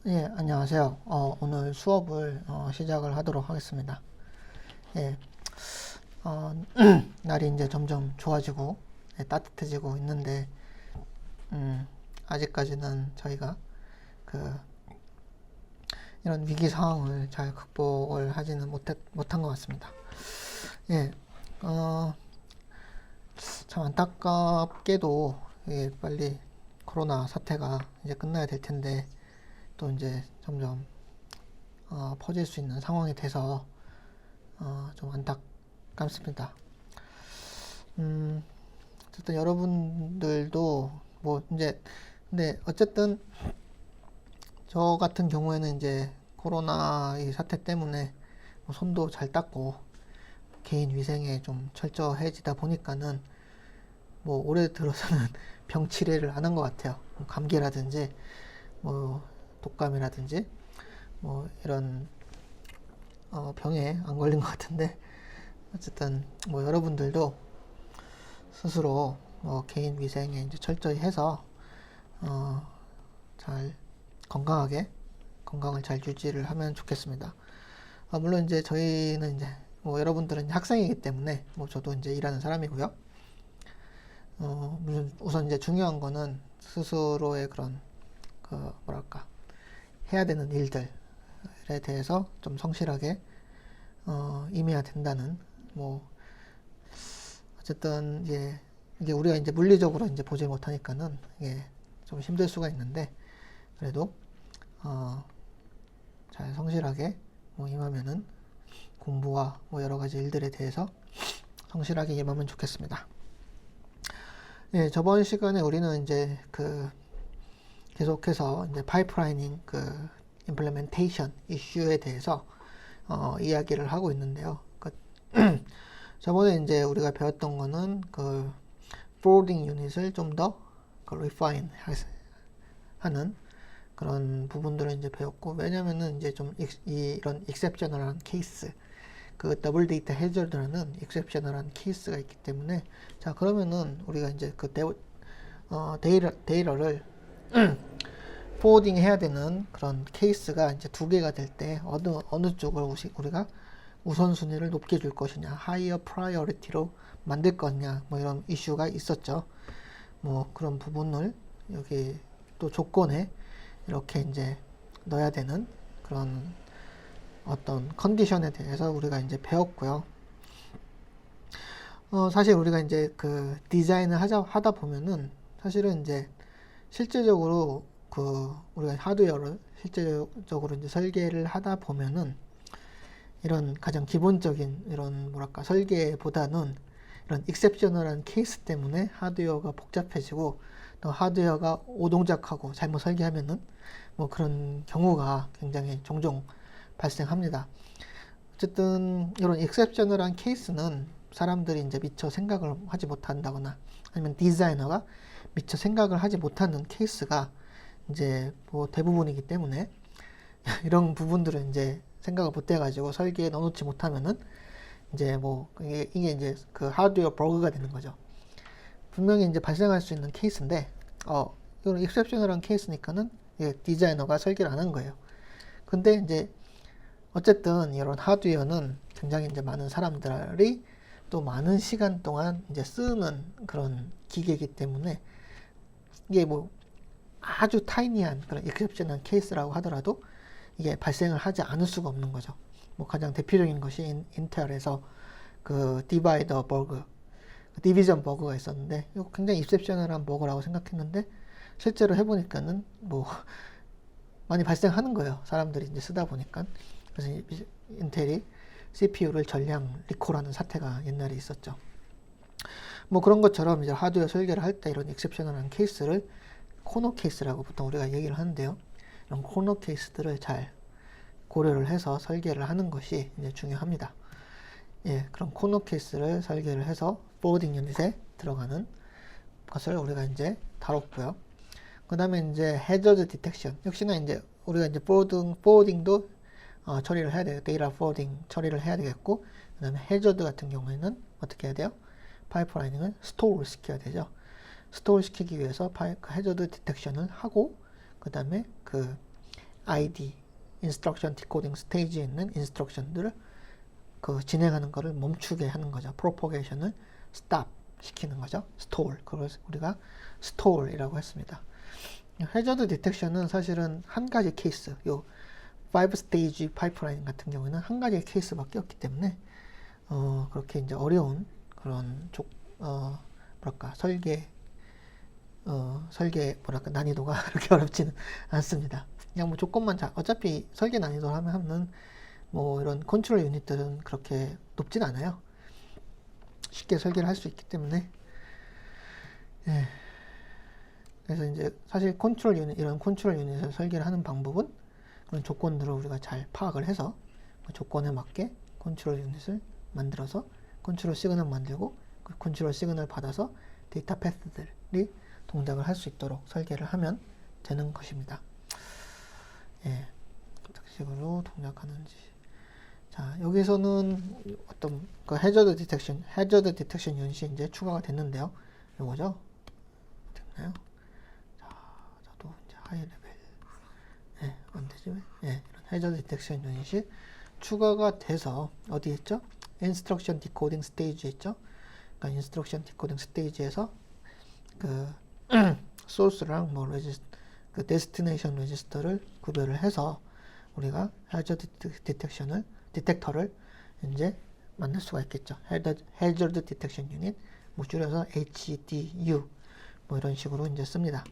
예, 안녕하세요. 오늘 수업을 시작을 하도록 하겠습니다. 예, 어, 날이 이제 점점 좋아지고 예, 따뜻해지고 있는데 아직까지는 저희가 그 이런 위기 상황을 잘 극복을 하지는 못한 것 같습니다. 예, 어, 참 안타깝게도 예, 빨리 코로나 사태가 이제 끝나야 될 텐데 또 이제 점점 퍼질 수 있는 상황이 돼서 좀 안타깝습니다. 음, 어쨌든 여러분들도 뭐 이제 근데 어쨌든 저 같은 경우에는 이제 코로나 이 사태 때문에 뭐 손도 잘 닦고 개인 위생에 좀 철저해지다 보니까는 뭐 올해 들어서는 병 치레를 안 한 것 같아요. 뭐 감기라든지 뭐 독감이라든지 뭐 이런 병에 안 걸린 것 같은데 어쨌든 뭐 여러분들도 스스로 개인 위생에 이제 철저히 해서 잘 건강하게 건강을 잘 유지를 하면 좋겠습니다. 물론 이제 저희는 이제 뭐 여러분들은 학생이기 때문에 뭐 저도 이제 일하는 사람이고요. 우선 이제 중요한 거는 스스로의 그런 그 뭐랄까 해야 되는 일들에 대해서 좀 성실하게 임해야 된다는 뭐 어쨌든 이게 우리가 이제 물리적으로 이제 보지 못하니까는 이게 좀 힘들 수가 있는데 그래도 잘 성실하게 뭐 임하면은 공부와 뭐 여러 가지 일들에 대해서 성실하게 임하면 좋겠습니다. 예, 저번 시간에 우리는 이제 그 계속해서 이제 파이프라이닝 그 임플레멘테이션 이슈에 대해서 이야기를 하고 있는데요. 그 저번에 이제 우리가 배웠던 거는 그 forwarding 유닛을 좀 더 refine 하는 그런 부분들을 이제 배웠고, 왜냐면은 이제 좀 이런 exceptional한 케이스, 그 더블 데이터 해저드라는 exceptional한 케이스가 있기 때문에, 자 그러면은 우리가 이제 그 데이터를 포워딩 해야 되는 그런 케이스가 이제 두 개가 될 때 어느 쪽을 우리가 우선순위를 높게 줄 것이냐, higher priority로 만들 거냐, 뭐 이런 이슈가 있었죠. 뭐 그런 부분을 여기 또 조건에 이렇게 이제 넣어야 되는 그런 어떤 컨디션에 대해서 우리가 이제 배웠고요. 사실 우리가 이제 그 디자인을 하다 보면은 사실은 이제 실질적으로 그 우리가 하드웨어를 실질적으로 이제 설계를 하다 보면은 이런 가장 기본적인 이런 뭐랄까 설계보다는 이런 익셉셔널한 케이스 때문에 하드웨어가 복잡해지고 또 하드웨어가 오동작하고 잘못 설계하면은 뭐 그런 경우가 굉장히 종종 발생합니다. 어쨌든 이런 익셉셔널한 케이스는 사람들이 이제 미처 생각을 하지 못한다거나 아니면 디자이너가 미처 생각을 하지 못하는 케이스가 이제 뭐 대부분이기 때문에 이런 부분들은 이제 생각을 못 해가지고 설계에 넣어놓지 못하면은 이제 뭐 이게 이제 그 하드웨어 버그가 되는 거죠. 분명히 이제 발생할 수 있는 케이스인데 이건 익셉셔널한 케이스니까는 디자이너가 설계를 안 한 거예요. 근데 이제 어쨌든 이런 하드웨어는 굉장히 이제 많은 사람들이 또 많은 시간 동안 이제 쓰는 그런 기계이기 때문에 이게 뭐 아주 타이니한 그런 익셉션한 케이스라고 하더라도 이게 발생을 하지 않을 수가 없는 거죠. 뭐 가장 대표적인 것이 인텔에서 그 디바이더 버그, 디비전 버그가 있었는데 이거 굉장히 익셉셔널한 버그라고 생각했는데 실제로 해보니까는 뭐 많이 발생하는 거예요. 사람들이 이제 쓰다 보니까. 그래서 인텔이 CPU를 전량 리콜하는 사태가 옛날에 있었죠. 뭐 그런 것처럼 이제 하드웨어 설계를 할 때 이런 익셉셔널한 케이스를 코너 케이스라고 보통 우리가 얘기를 하는데요. 이런 코너 케이스들을 잘 고려를 해서 설계를 하는 것이 이제 중요합니다. 예, 그런 코너 케이스를 설계를 해서 포워딩 유닛에 들어가는 것을 우리가 이제 다뤘고요. 그 다음에 이제 해저드 디텍션 역시나 이제 우리가 이제 포워딩도 처리를 해야 돼요. 데이터 포워딩 처리를 해야 되겠고, 그 다음에 해저드 같은 경우에는 어떻게 해야 돼요? 파이프라이닝을 스토어 시켜야 되죠. 스토어 시키기 위해서 해저드 디텍션을 하고, 그 다음에 그 ID, instruction decoding 스테이지에 있는 instruction들을 그 진행하는 거를 멈추게 하는 거죠. propagation을 stop 시키는 거죠. stall. 그걸 우리가 stall이라고 했습니다. 해저드 디텍션은 사실은 한 가지 케이스, 요 5스테이지 파이프라인 같은 경우에는 한 가지 케이스밖에 없기 때문에 그렇게 이제 어려운 그런 뭐랄까 설계 난이도가 그렇게 어렵지는 않습니다. 그냥 뭐 조건만 어차피 설계 난이도를 하면 뭐 이런 컨트롤 유닛들은 그렇게 높진 않아요. 쉽게 설계를 할 수 있기 때문에. 예. 그래서 이제 사실 이런 컨트롤 유닛을 설계를 하는 방법은 그런 조건들을 우리가 잘 파악을 해서 그 조건에 맞게 컨트롤 유닛을 만들어서 컨트롤 시그널 만들고 그 컨트롤 시그널 받아서 데이터 패스들이 동작을 할 수 있도록 설계를 하면 되는 것입니다. 예. 어떤 식으로 동작하는지. 자, 여기서는 어떤 그 해저드 디텍션 유닛이 이제 추가가 됐는데요. 요거죠? 됐나요? 자, 저도 이제 하이 레벨. 예, 안 되지? 예, 이런 해저드 디텍션 유닛이 추가가 돼서 어디 있죠? 인스트럭션 디코딩 스테이지 있죠? 그러니까 인스트럭션 디코딩 스테이지에서 그 소스랑 뭐 그 데스티네이션 레지스터를 구별을 해서 우리가 해저드 디텍터를 이제 만들 수가 있겠죠. 해저드 디텍션 유닛, 뭐 줄여서 HDU 뭐 이런 식으로 이제 씁니다.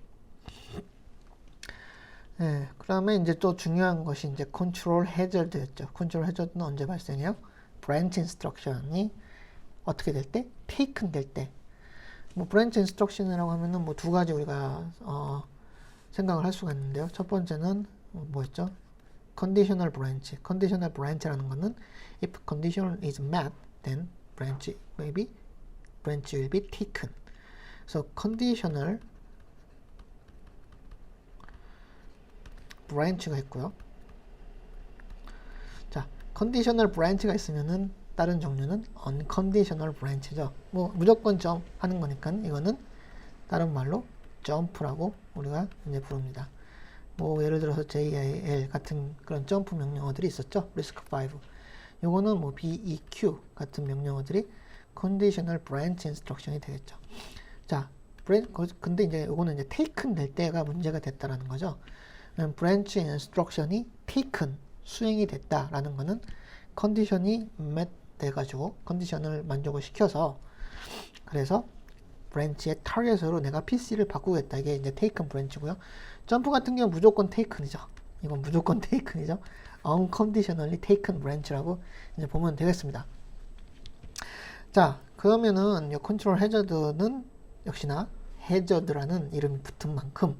예, 그다음에 이제 또 중요한 것이 이제 컨트롤 해저드였죠. 컨트롤 해저드는 언제 발생해요? 브랜치 인스트럭션이 어떻게 될 때? 테이큰 될 때. 뭐 브랜치 인스트럭션이라고 하면은 뭐 두 가지 우리가 생각을 할 수가 있는데요. 첫 번째는 뭐였죠? conditional branch라는 거는 if condition is met, then branch will be taken. So conditional branch가 있고요. 자, conditional branch가 있으면은 다른 종류는 unconditional branch죠. 뭐 무조건 jump 하는 거니까 이거는 다른 말로 jump라고 우리가 이제 부릅니다. 뭐 예를 들어서 JIL 같은 그런 점프 명령어들이 있었죠. RISC-V. 요거는 뭐 BEQ 같은 명령어들이 conditional branch instruction이 되겠죠. 자, 근데 이제 요거는 이제 taken 될 때가 문제가 됐다라는 거죠. branch instruction이 taken 수행이 됐다라는 거는 컨디션이 met 돼가지고 컨디션을 만족을 시켜서 그래서 브랜치의 타겟으로 내가 PC를 바꾸겠다. 이게 이제 taken 브랜치고요. 점프 같은 경우는 무조건 taken이죠. 이건 무조건 taken이죠. unconditionally taken branch라고 이제 보면 되겠습니다. 자, 그러면은 이 컨트롤 해저드는 역시나 해저드라는 이름이 붙은 만큼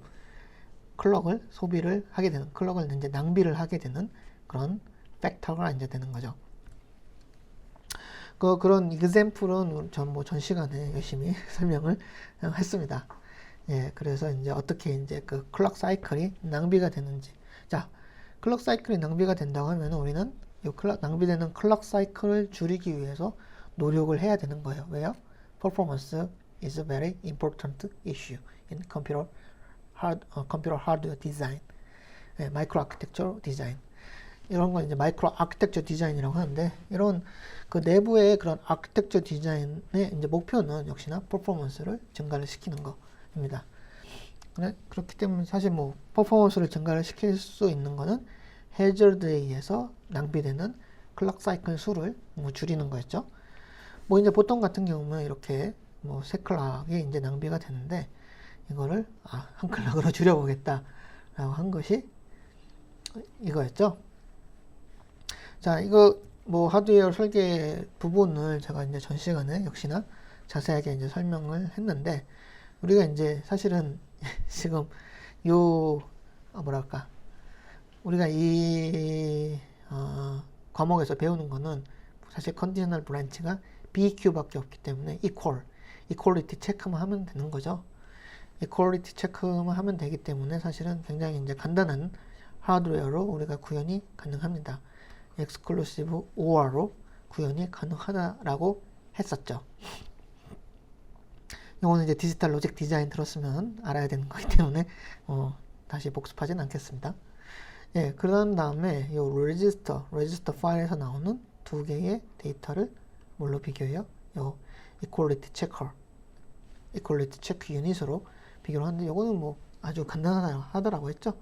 클럭을 소비를 하게 되는, 클럭을 이제 낭비를 하게 되는 그런 팩터가 이제 되는 거죠. 그런 example은 전 시간에 열심히 설명을 했습니다. 예, 그래서 이제 어떻게 이제 그 클럭 사이클이 낭비가 되는지. 자, 클럭 사이클이 낭비가 된다고 하면 우리는 이 낭비되는 클럭 사이클을 줄이기 위해서 노력을 해야 되는 거예요. 왜요? Performance is a very important issue in computer hardware design, micro architecture design. 이런 건 이제 마이크로 아키텍처 디자인이라고 하는데 이런 그 내부의 그런 아키텍처 디자인의 이제 목표는 역시나 퍼포먼스를 증가를 시키는 거입니다. 그렇기 때문에 사실 뭐 퍼포먼스를 증가를 시킬 수 있는 거는 해저드에 의해서 낭비되는 클럭 사이클 수를 뭐 줄이는 거였죠. 뭐 이제 보통 같은 경우는 이렇게 뭐 세 클럭이 이제 낭비가 되는데 이거를 한 클럭으로 줄여보겠다라고 한 것이 이거였죠. 자, 이거 뭐 하드웨어 설계 부분을 제가 이제 전 시간에 역시나 자세하게 이제 설명을 했는데 우리가 이제 사실은 지금 뭐랄까 우리가 이 과목에서 배우는 거는 사실 컨디셔널 브랜치가 BQ밖에 없기 때문에 이퀄리티 체크만 하면 되는 거죠. 이퀄리티 체크만 하면 되기 때문에 사실은 굉장히 이제 간단한 하드웨어로 우리가 구현이 가능합니다. exclusive OR로 구현이 가능하다라고 했었죠. 이거는 이제 디지털 로직 디자인 들었으면 알아야 되는 거기 때문에 다시 복습하진 않겠습니다. 예, 그런 다음에 이 레지스터 파일에서 나오는 두 개의 데이터를 뭘로 비교해요? 요 이퀄리티 체크 유닛으로 비교를 하는데, 요거는 뭐 아주 간단하더라고 했죠.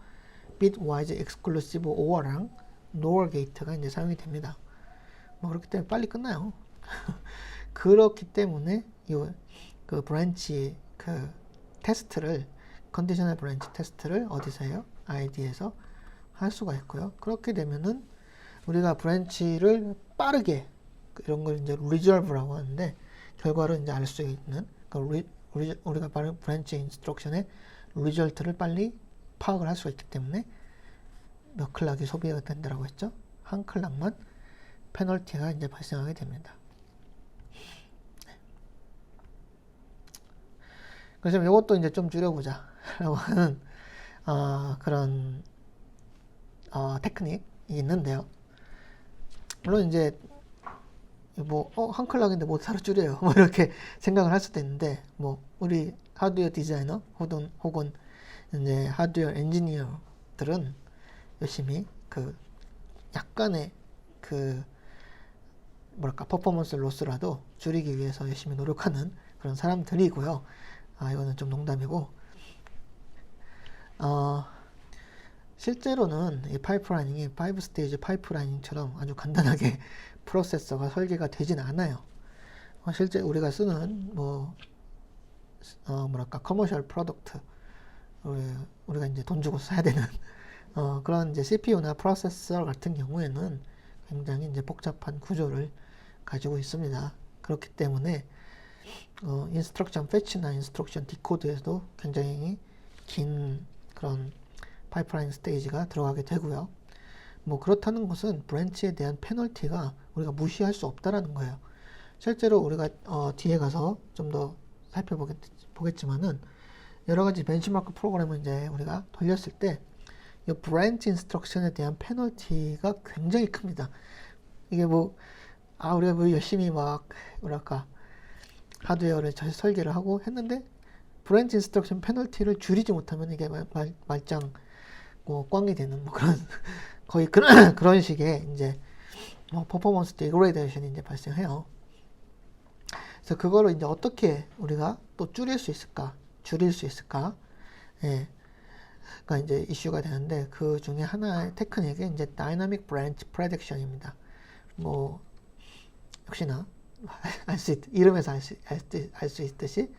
bitwise exclusive or랑 nor gate가 이제 사용이 됩니다. 뭐 그렇기 때문에 빨리 끝나요. 그렇기 때문에 그 브랜치 그 테스트를, 컨디셔널 브랜치 테스트를 어디서 해요? ID에서 할 수가 있고요. 그렇게 되면은 우리가 브랜치를 빠르게, 이런 걸 이제 리졸브라고 하는데, 결과를 이제 알 수 있는, 우리가 브랜치 인스트럭션의 리절트를 빨리 파악을 할 수가 있기 때문에 몇 클락이 소비가 된다고 했죠. 한 클락만 페널티가 이제 발생하게 됩니다. 그래서 이것도 이제 좀 줄여보자 라고 하는 그런 테크닉이 있는데요. 물론 이제 뭐 한 클락인데 뭐 사로 줄여요 뭐 이렇게 생각을 할 수도 있는데, 뭐 우리 하드웨어 디자이너 혹은 이제 하드웨어 엔지니어들은 열심히 그 약간의 그 뭐랄까 퍼포먼스 로스라도 줄이기 위해서 열심히 노력하는 그런 사람들이고요. 이거는 좀 농담이고, 실제로는 이 파이프라이닝이 5스테이지 파이프라이닝처럼 아주 간단하게 프로세서가 설계가 되진 않아요. 실제 우리가 쓰는 뭐랄까 커머셜 프로덕트, 우리가 이제 돈 주고 사야 되는 그런 이제 CPU나 프로세서 같은 경우에는 굉장히 이제 복잡한 구조를 가지고 있습니다. 그렇기 때문에 인스트럭션 패치나 인스트럭션 디코드에도 굉장히 긴 그런 파이프라인 스테이지가 들어가게 되고요. 뭐 그렇다는 것은 브랜치에 대한 페널티가 우리가 무시할 수 없다라는 거예요. 실제로 우리가 뒤에 가서 좀 더 살펴보겠지만은, 여러 가지 벤치마크 프로그램을 이제 우리가 돌렸을 때 이 브랜치 인스트럭션에 대한 페널티가 굉장히 큽니다. 이게 우리가 열심히 뭐랄까 하드웨어를 잘 설계를 하고 했는데 브랜치 인스트럭션 페널티를 줄이지 못하면 이게 말짱 꽝이 되는 그런 거의 그런 식의 이제 퍼포먼스 디그레이데이션이 이제 발생해요. 그래서 그거를 이제 어떻게 우리가 또 줄일 수 있을까? 예. 가 이제 이슈가 되는데, 그 중에 하나의 테크닉이 이제 다이나믹 브랜치 프레딕션입니다. 뭐 역시나 이름에서 알 수 있듯이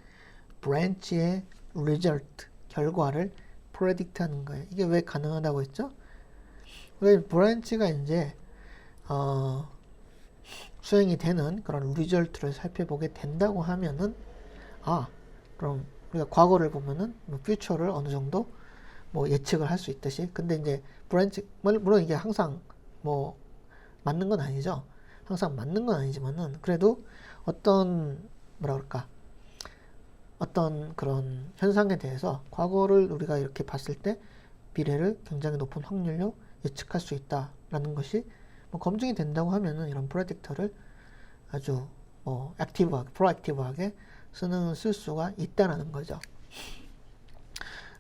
브랜치의 리절트, 결과를 프레딕트 하는 거예요. 이게 왜 가능하다고 했죠? 왜 브랜치가 이제 수행이 되는 그런 리절트를 살펴보게 된다고 하면은, 그럼 우리가 과거를 보면은 퓨처를 어느 정도 예측을 할 수 있듯이, 근데 이제 브랜치, 물론 이게 항상 맞는 건 아니죠. 항상 맞는 건 아니지만은 그래도 어떤 어떤 그런 현상에 대해서 과거를 우리가 이렇게 봤을 때 미래를 굉장히 높은 확률로 예측할 수 있다라는 것이 검증이 된다고 하면은, 이런 프레딕터를 아주 프로액티브하게 쓸 수가 있다라는 거죠.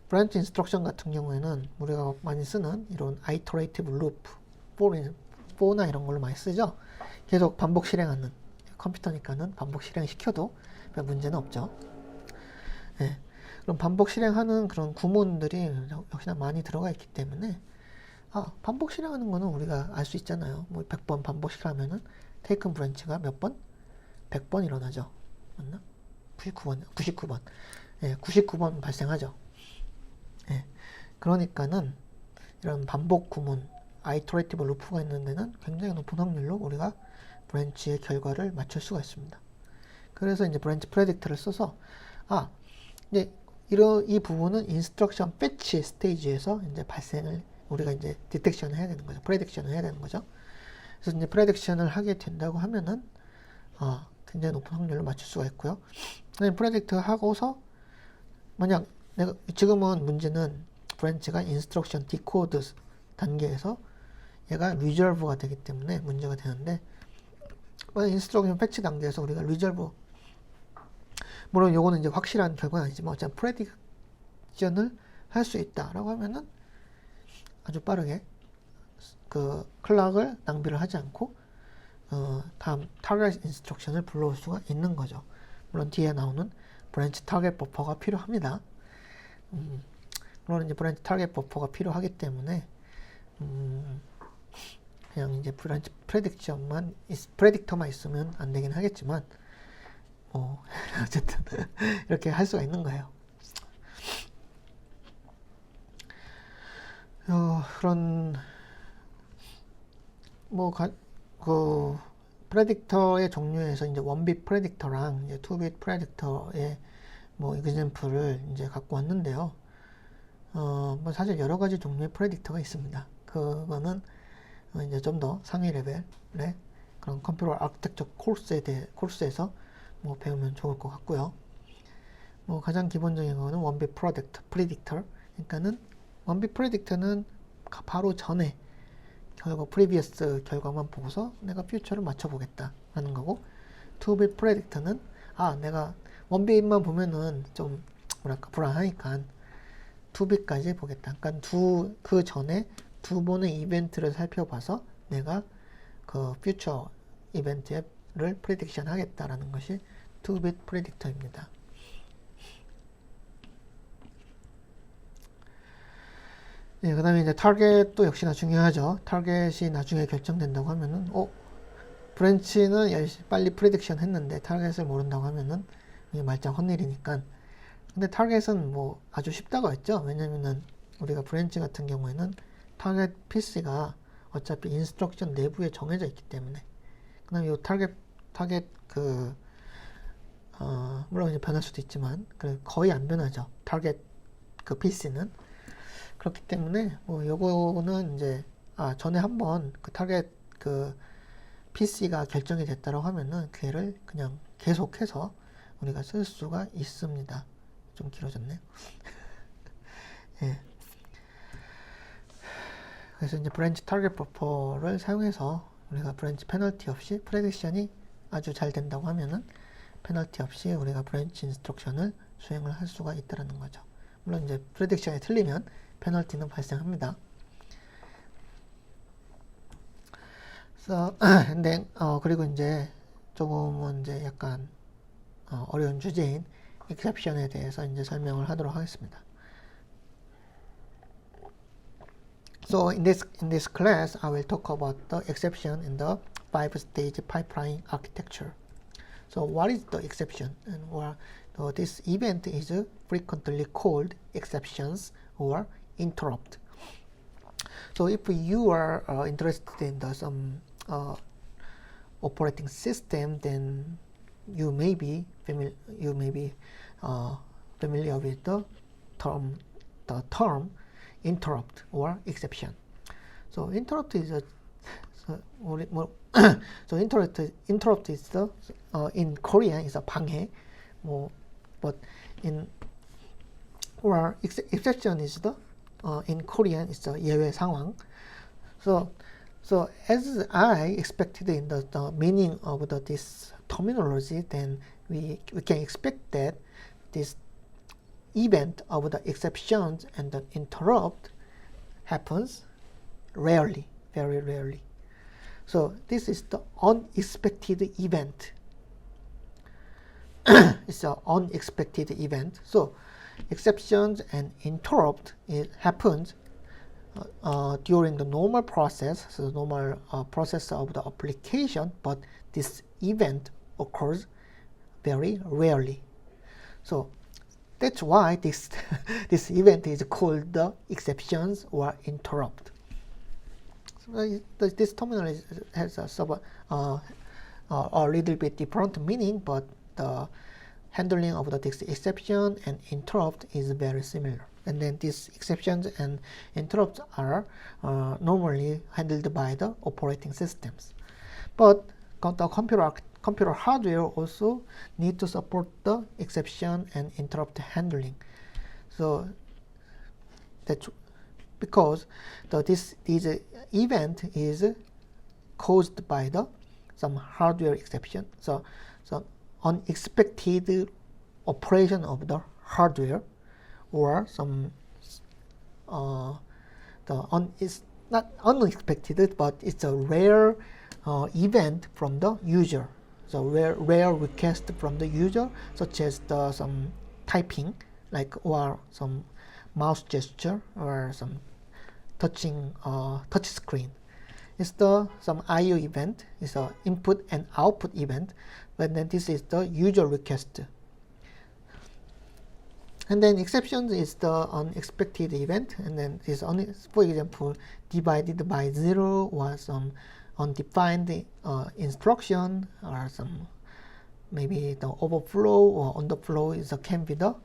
브랜치 인스트럭션 같은 경우에는 우리가 많이 쓰는 이런 아이터레이티브 루프, for나 이런 걸로 많이 쓰죠. 계속 반복 실행하는, 컴퓨터니까는 반복 실행시켜도 별 문제는 없죠. 네. 그럼 반복 실행하는 그런 구문들이 역시나 많이 들어가 있기 때문에, 반복 실행하는 거는 우리가 알 수 있잖아요. 100번 반복 실행하면은 테이큰 브랜치가 몇 번? 100번 일어나죠. 맞나? 99번. 예, 99번 발생하죠. 예. 그러니까는 이런 반복 구문, 아이터레이티브 루프가 있는 데는 굉장히 높은 확률로 우리가 브랜치의 결과를 맞출 수가 있습니다. 그래서 이제 브랜치 프레딕터를 써서, 이제 이 부분은 인스트럭션 패치 스테이지에서 이제 우리가 이제 디텍션을 해야 되는 거죠. 프레딕션을 해야 되는 거죠. 그래서 이제 프레딕션을 하게 된다고 하면은, 굉장히 높은 확률로 맞출 수가 있고요. 프레딕트 하고서, 만약 지금은 문제는 브랜치가 인스트럭션 디코드 단계에서 얘가 리졸브가 되기 때문에 문제가 되는데, 인스트럭션 패치 단계에서 우리가 리졸브, 물론 요거는 이제 확실한 결과는 아니지만 어차피 프레딕션을 할 수 있다라고 하면은 아주 빠르게 그 클락을 낭비를 하지 않고 다음 타겟 인스트럭션을 불러올 수가 있는 거죠. 물론 뒤에 나오는 브랜치 타겟 버퍼가 필요합니다. 물론 이제 브랜치 타겟 버퍼가 필요하기 때문에 그냥 이제 브랜치 프레딕터만 있으면 안 되긴 하겠지만 어쨌든 이렇게 할 수가 있는 거예요. 그런 그 프레딕터의 종류에서 이제 원빗 프레딕터랑 이제 투빗 프레딕터의 뭐 example을 이제 갖고 왔는데요. 뭐 사실 여러 가지 종류의 프레딕터가 있습니다. 그거는 이제 좀 더 상위 레벨의 그런 컴퓨터 아키텍처 코र्스에서 뭐 배우면 좋을 것 같고요. 뭐 가장 기본적인 거는 원빗 프레딕터. 그러니까는 원빗 프레딕터는 바로 전에 결과 프리비어스 결과만 보고서 내가 퓨처를 맞춰보겠다 라는 거고, 투빗 프레딕터는 내가 원빗만 보면은 좀 뭐랄까 불안하니까 투빗까지 보겠다. 그러니까 그 전에 두 번의 이벤트를 살펴봐서 내가 그 퓨처 이벤트를 프레딕션 하겠다라는 것이 투빗 프레딕터입니다. 그 다음에 이제 타겟도 역시나 중요하죠. 타겟이 나중에 결정된다고 하면은, 브랜치는 빨리 프레딕션 했는데 타겟을 모른다고 하면은 이게 말짱 헛일이니까. 근데 타겟은 뭐 아주 쉽다고 했죠. 왜냐면은 우리가 브랜치 같은 경우에는 타겟 PC가 어차피 인스트럭션 내부에 정해져 있기 때문에. 그 다음에 이 타겟 물론 이제 변할 수도 있지만, 거의 안 변하죠. 타겟 그 PC는. 그렇기 때문에 뭐 요거는 이제 전에 한번 그 타겟 그 PC가 결정이 됐다고 하면은 걔를 그냥 계속해서 우리가 쓸 수가 있습니다. 좀 길어졌네요. 예. 그래서 이제 브랜치 타겟 버퍼를 사용해서 우리가 브랜치 페널티 없이 프레딕션이 아주 잘 된다고 하면은 페널티 없이 우리가 브랜치 인스트럭션을 수행을 할 수가 있다는 거죠. 물론 이제 프레딕션이 틀리면 페널티는 발생합니다. 근데 그리고 이제 조금은 이제 약간 어려운 주제인 exception에 대해서 이제 설명을 하도록 하겠습니다. So in this class, I will talk about the exception in the 5-stage pipeline architecture. So what is the exception? And this event is frequently called exceptions or interrupt. So if you are interested in some operating system, then you may be familiar with the term interrupt or exception. So interrupt is so interrupt is the in Korean is a 방해, but in or exception is the in Korean is the 예외 상황. So as I expected in the meaning of this terminology, then we can expect that this event of the exceptions and the interrupt happens rarely, very rarely. So this is the unexpected event. It's an unexpected event. So exceptions and interrupt, it happens during the normal process, so the normal process of the application, but this event occurs very rarely. So that's why this event is called the exceptions or interrupt. So this terminology has a little bit different meaning, but the handling of this exception and interrupt is very similar. And then these exceptions and interrupts are normally handled by the operating systems. But the computer hardware also need to support the exception and interrupt handling. So that's because this event is caused by some hardware exception. So unexpected operation of the hardware, or some not unexpected, but it's a rare event from the user. So rare request from the user, such as some typing, like or some mouse gesture or some touching touch screen. It's some IO event. It's a input and output event, but then this is the user request. And then exception is the unexpected event, and then this for example, divided by 0 or some undefined instruction, or some maybe the overflow or underflow can be the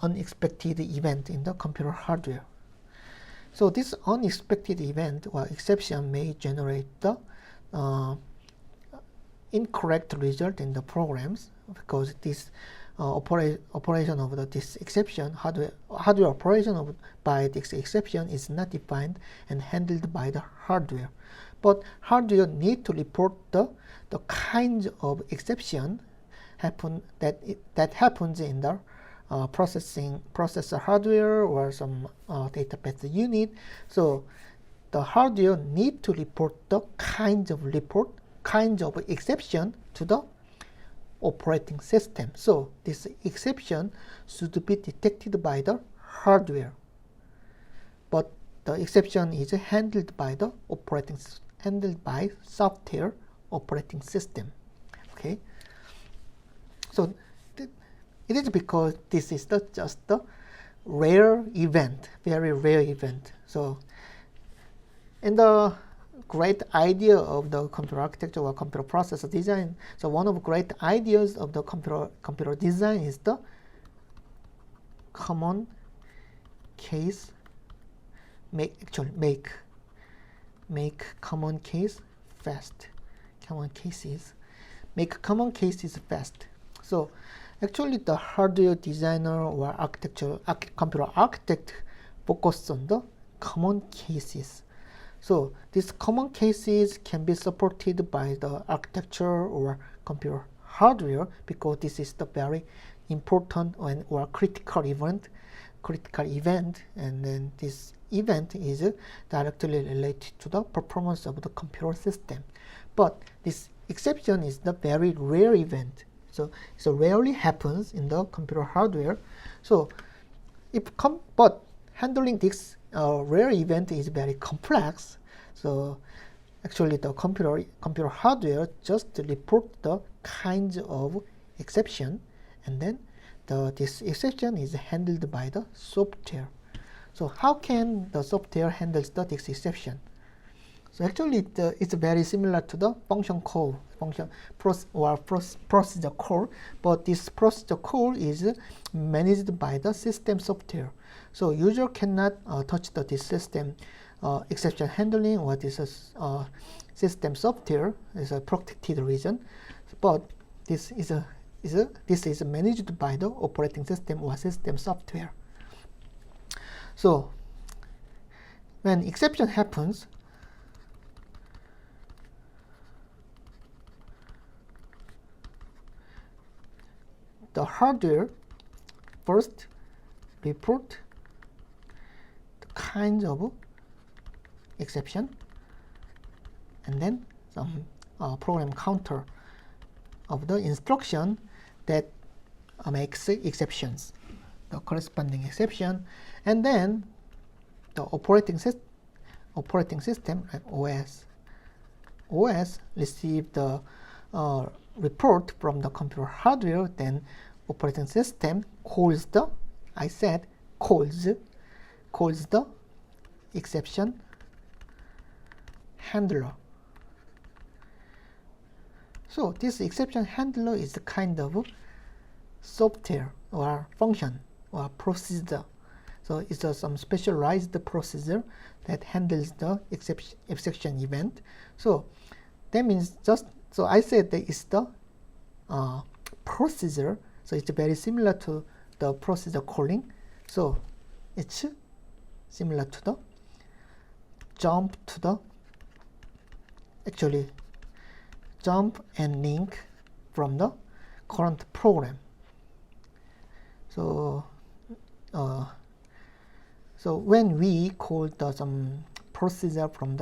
unexpected event in the computer hardware. So this unexpected event or exception may generate the incorrect result in the programs, because this operation of this exception, hardware operation by this exception is not defined and handled by the hardware. But hardware need to report the kinds of exception that happens in the processor hardware or some database unit. So the hardware need to report the kinds of exception to the operating system. So this exception should be detected by the hardware, but the exception is handled by software operating system. Okay. So it is because this is just the rare event, very rare event. So in the great idea of the computer architecture or computer processor design, so one of the great ideas of the computer design is the common case make common case fast. Make common cases fast. So actually the hardware designer or computer architect focus on the common cases. So these common cases can be supported by the architecture or computer hardware, because this is the very important or critical event, and then this event is directly related to the performance of the computer system. But this exception is the very rare event. So rarely happens in the computer hardware. So but handling this rare event is very complex. So actually the computer hardware just report the kinds of exception, and then this exception is handled by the software. So how can the software handle this exception? So actually it's very similar to the procedure call, but this procedure call is managed by the system software. So user cannot touch this system exception handling, or this system software is a protected region, but this is managed by the operating system or system software. So when exception happens, the hardware first report the kinds of exception, and then some program counter of the instruction that makes exceptions, the corresponding exception, and then the operating system like OS receive the report from the computer hardware. Then operating system calls the exception handler. So this exception handler is a kind of software or function or procedure. So it's some specialized procedure that handles the exception event. So that means so I said that it's the procedure. So it's very similar to the procedure calling. So it's similar to the jump and link from the current program. So when we call some procedure from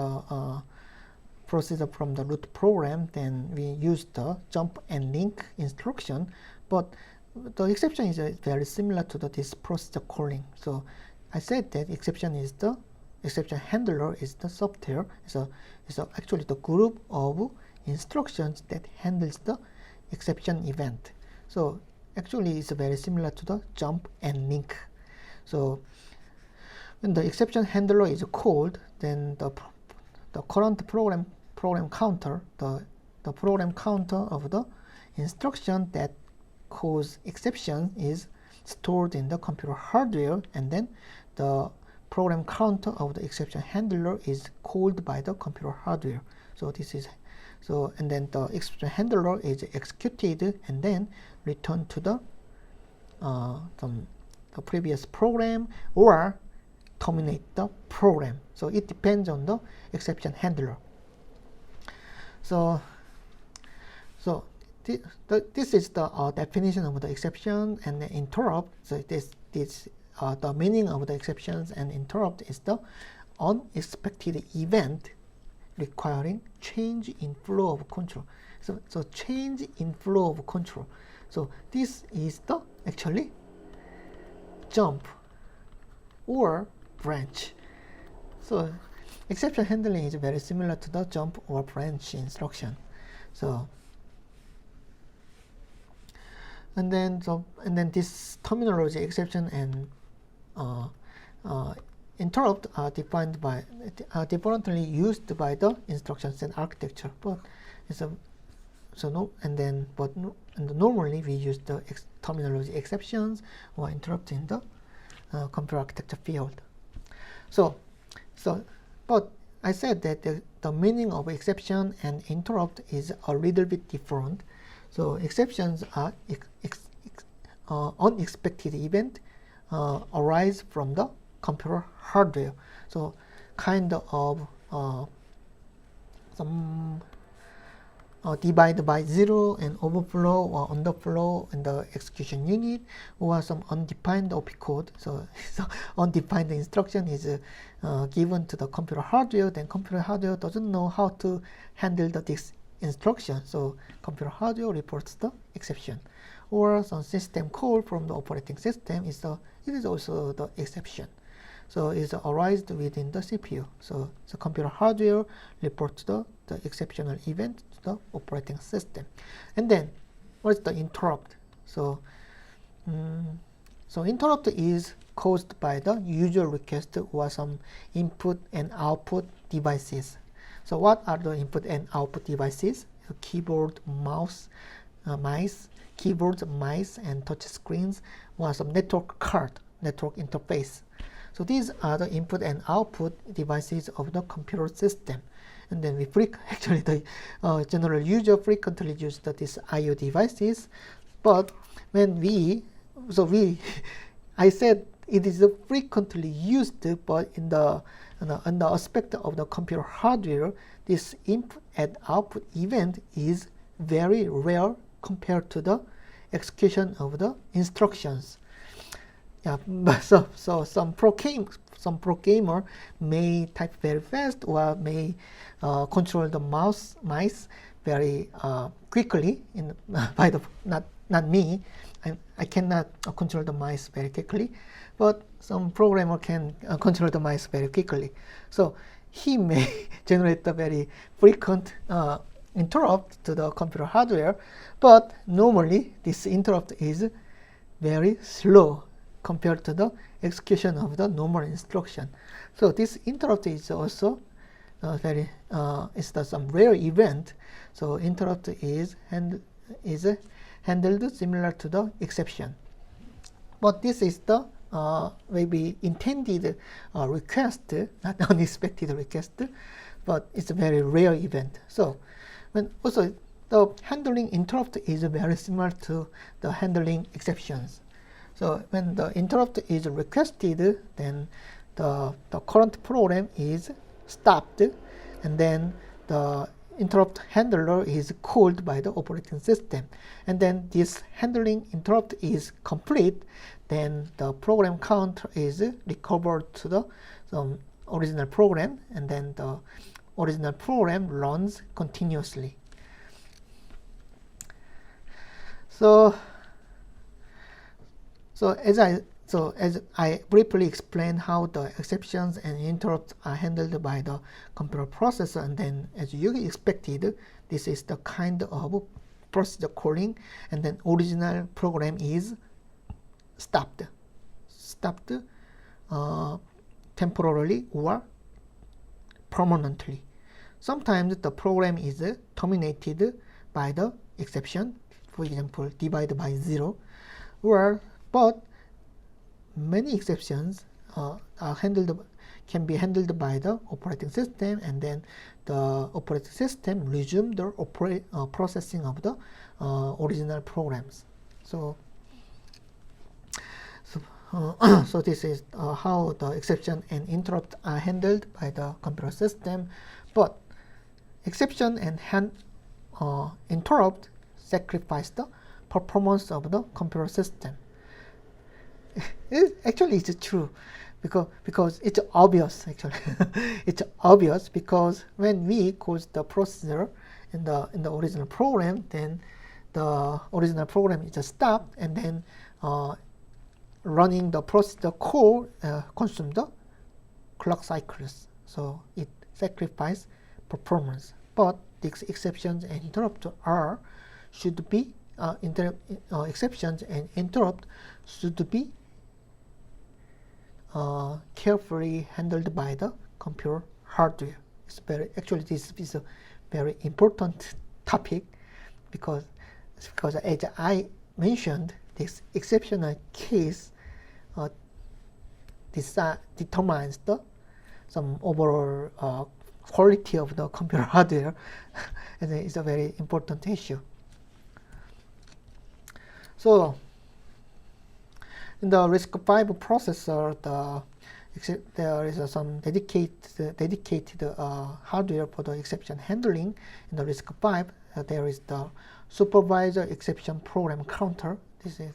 the root program, then we use the jump and link instruction. But the exception is very similar to this procedure calling. So I said that exception handler is the software. So it's actually the group of instructions that handles the exception event. So actually it's very similar to the jump and link. So when the exception handler is called, then the current program counter, the program counter of the instruction that cause exception is stored in the computer hardware, and then the program counter of the exception handler is called by the computer hardware. So this is and then the exception handler is executed and then returned to the previous program or terminate the program. So it depends on the exception handler. So this is the definition of the exception and the interrupt. So the meaning of the exceptions and interrupt is the unexpected event requiring change in flow of control. So change in flow of control. So this is the actually jump or branch. So exception handling is very similar to the jump or branch instruction. So and then this terminology exception and interrupt are defined by differently used by the instruction set architecture, but normally we use the terminology exceptions or interrupt in the computer architecture field. But I said that the meaning of exception and interrupt is a little bit different. So exceptions are unexpected event arise from the computer hardware. So kind of some divide by zero and overflow or underflow in the execution unit, or some undefined opcode. So undefined instruction is given to the computer hardware, then computer hardware doesn't know how to handle this instruction, so computer hardware reports the exception. Or some system call from the operating system it is also the exception. So it's arised within the CPU. So computer hardware reports the exceptional event to the operating system. And then what's the interrupt? So interrupt is caused by the user request or some input and output devices. So what are the input and output devices? Keyboard, mouse, keyboards, mice, and touch screens, or some network card, network interface. So these are the input and output devices of the computer system. And then actually the general user frequently use these I/O devices. But when I said it is frequently used, but in the aspect of the computer hardware, this input and output event is very rare compared to the execution of the instructions. Yeah, so some programmer may type very fast or may control the mice very quickly. Not me. I cannot control the mice very quickly, but some programmer can control the mice very quickly. So he may generate a very frequent interrupt to the computer hardware, but normally this interrupt is very slow compared to the execution of the normal instruction. So this interrupt is also some rare event. So interrupt is handled similar to the exception. But this is the maybe intended request, not unexpected request, but it's a very rare event. So also the handling interrupt is very similar to the handling exceptions. So when the interrupt is requested, then the current program is stopped, and then the interrupt handler is called by the operating system. And then this handling interrupt is complete, then the program counter is recovered to the original program, and then the original program runs continuously. So as I briefly explained how the exceptions and interrupts are handled by the computer processor, and then as you expected, this is the kind of procedure calling, and then original program is stopped temporarily or permanently. Sometimes the program is terminated by the exception, for example, divided by 0, but many exceptions can be handled by the operating system, and then the operating system resume the processing of the original programs. So this is how the exception and interrupt are handled by the computer system. But exception and interrupt sacrifice the performance of the computer system. Actually, it's true because it's obvious. Actually, it's obvious because when we cause the procedure in the original program, then the original program is stopped, and then running the procedure code consume the clock cycles. So it sacrifices performance. But the exceptions and interrupt should be exceptions and interrupt should be carefully handled by the computer hardware. This is a very important topic because as I mentioned, this exceptional case determines some overall quality of the computer hardware, and it's a very important issue. So in the RISC-V processor, there is some dedicated hardware for the exception handling. In the RISC-V, there is the supervisor exception program counter. This is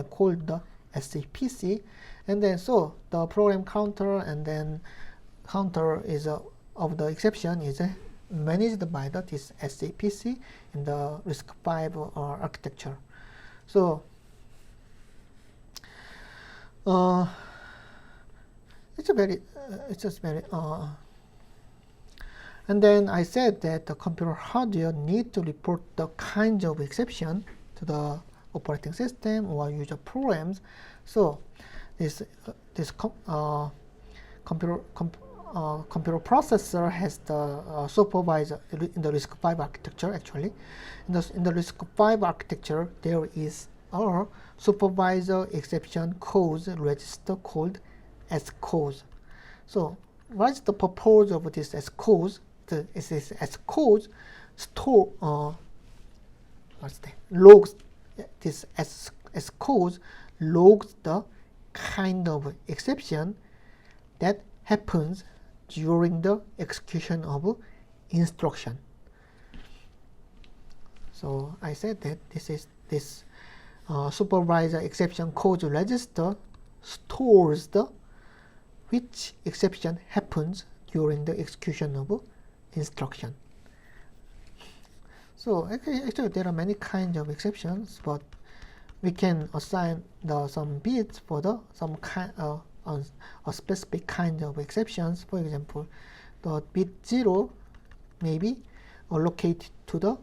called the SAPC, and then so the program counter and then counter is of the exception is managed by this SAPC in the RISC-V architecture. So it's just very and then I said that the computer hardware need to report the kinds of exception to the operating system or user programs. So this computer processor has the supervisor in the RISC-V architecture. Actually, in the RISC-V architecture, there is a supervisor exception codes register called SCODES. So what is the purpose of this SCODES? This SCODES store logs. This SCODES logs the kind of exception that happens during the execution of instruction. So I said that this supervisor exception codes register stores the which exception happens during the execution of instruction. So actually there are many kinds of exceptions, but we can assign some bits for some kind a specific kind of exceptions. For example, the bit 0 may be allocated to the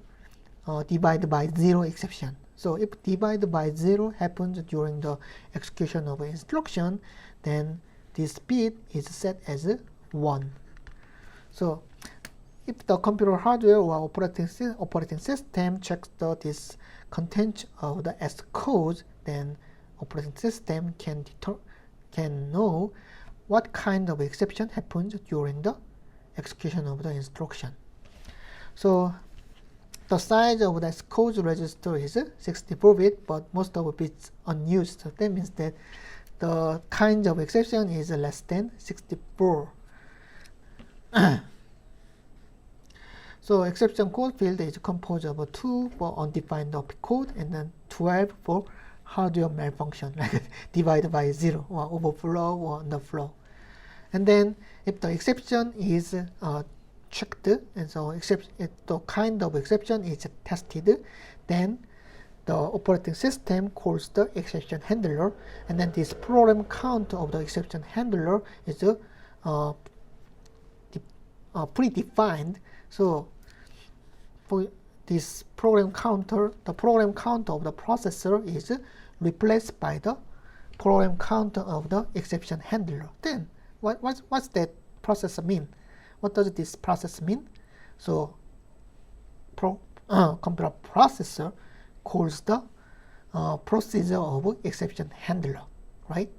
divide by 0 exception. So if divide by 0 happens during the execution of an instruction, then this bit is set as 1. So if the computer hardware or operating system checks this content of the SCODES, then operating system can know what kind of exception happens during the execution of the instruction. So the size of the SCODES register is 64-bit, but most of the bits unused. So that means that the kind of exception is less than 64. So exception code field is composed of 2 for undefined opcode and then 12 for hardware malfunction, like divided by 0 or overflow or underflow. And then if the exception is checked, and so if the kind of exception is tested, then the operating system calls the exception handler, and then this program count of the exception handler is predefined. So for this program counter, the program counter of the processor is replaced by the program counter of the exception handler. Then what's that process mean? What does this process mean? So computer processor calls the procedure of exception handler, right?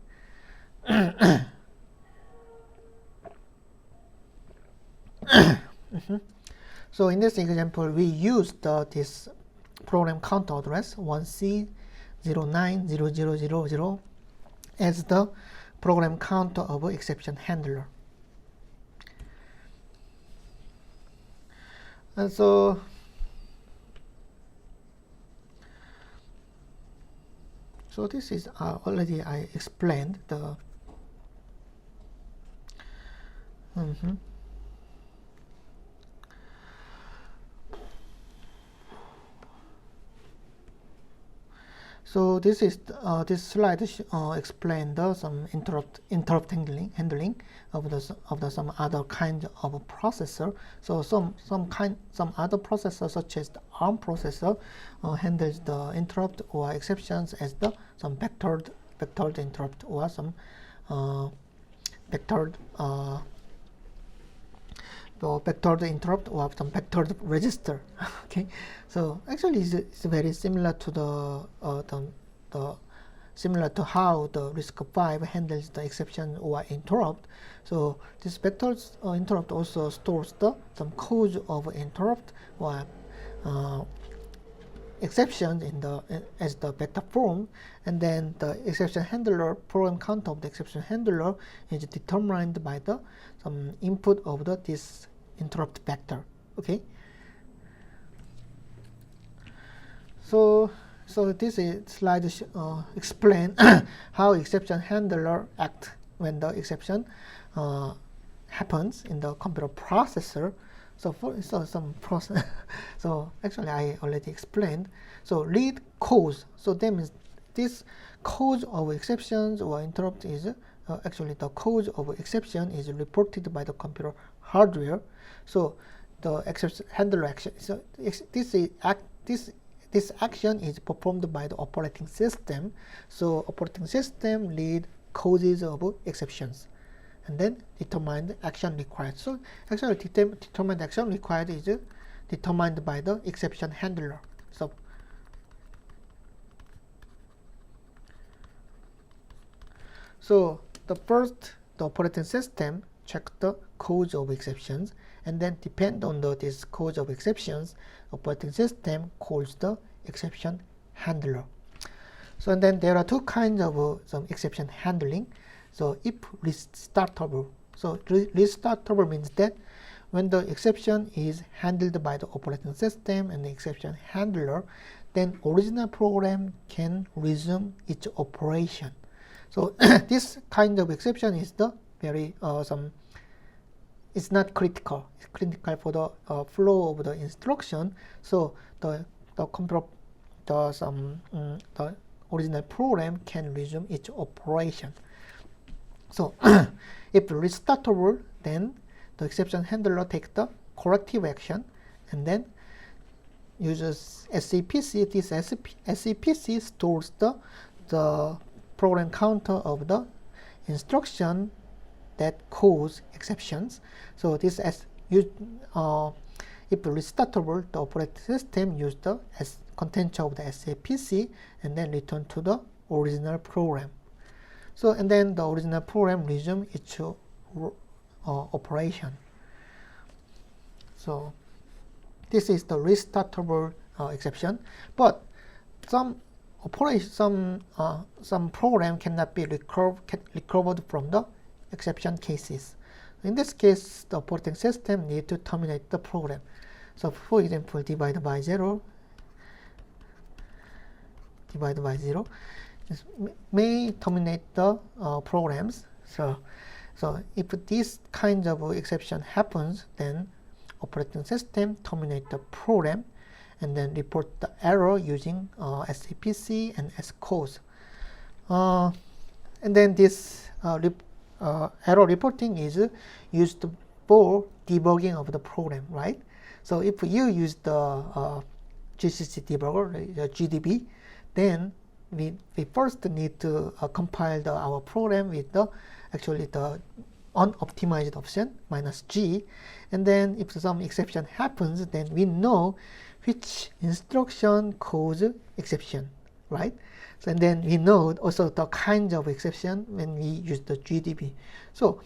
So in this example, we used this program counter address 1C090000 as the program counter of exception handler. And so this is already I explained the So this is this slide explained some interrupt handling of some other kind of processor. So some other processor such as the ARM processor handles the interrupt or exceptions as some vectored interrupt or some vectored interrupt or some vectored register. Okay, so actually it's very similar to the similar to how the RISC-V handles the exception or interrupt. So this vectored interrupt also stores some code of interrupt or exceptions as the vector form, and then the exception handler program counter of the exception handler is determined by some input of this interrupt vector. Okay, so this slide explain how exception handler act when the exception happens in the computer processor. So some process. So actually I already explained. So read cause. So that means this cause of exceptions or interrupt is actually the cause of exception is reported by the computer hardware. So the exception handler action. So this action is performed by the operating system. So operating system read causes of exceptions and then determine the action required. So actually determined action required is determined by the exception handler. So the operating system check the cause of exceptions, and then depend on this cause of exceptions, operating system calls the exception handler. So and then there are two kinds of some exception handling. So if restartable. So restartable means that when the exception is handled by the operating system and the exception handler, then original program can resume its operation. So this kind of exception is the very it's not critical. It's critical for the flow of the instruction. So the original program can resume its operation. So if restartable, then the exception handler takes the corrective action and then uses SCPC. This SCPC stores the program counter of the instruction that cause exceptions. So this if restartable, the operating system use the content of the SCPC and then return to the original program. So and then the original program resume its operation. So this is the restartable exception, but some program cannot be recovered from the exception cases. In this case, the operating system need to terminate the program. So for example, divide by 0 may terminate the programs. So So if this kind of exception happens, then operating system terminate the program and then report the error using SAPC and scores. And then this error reporting is used for debugging of the program, right? So if you use the GCC debugger, the GDB, then we first need to compile our program with the unoptimized option -G, and then if some exception happens, then we know which instruction cause exception, right? So, and then we know also the kinds of exception when we use the GDB. So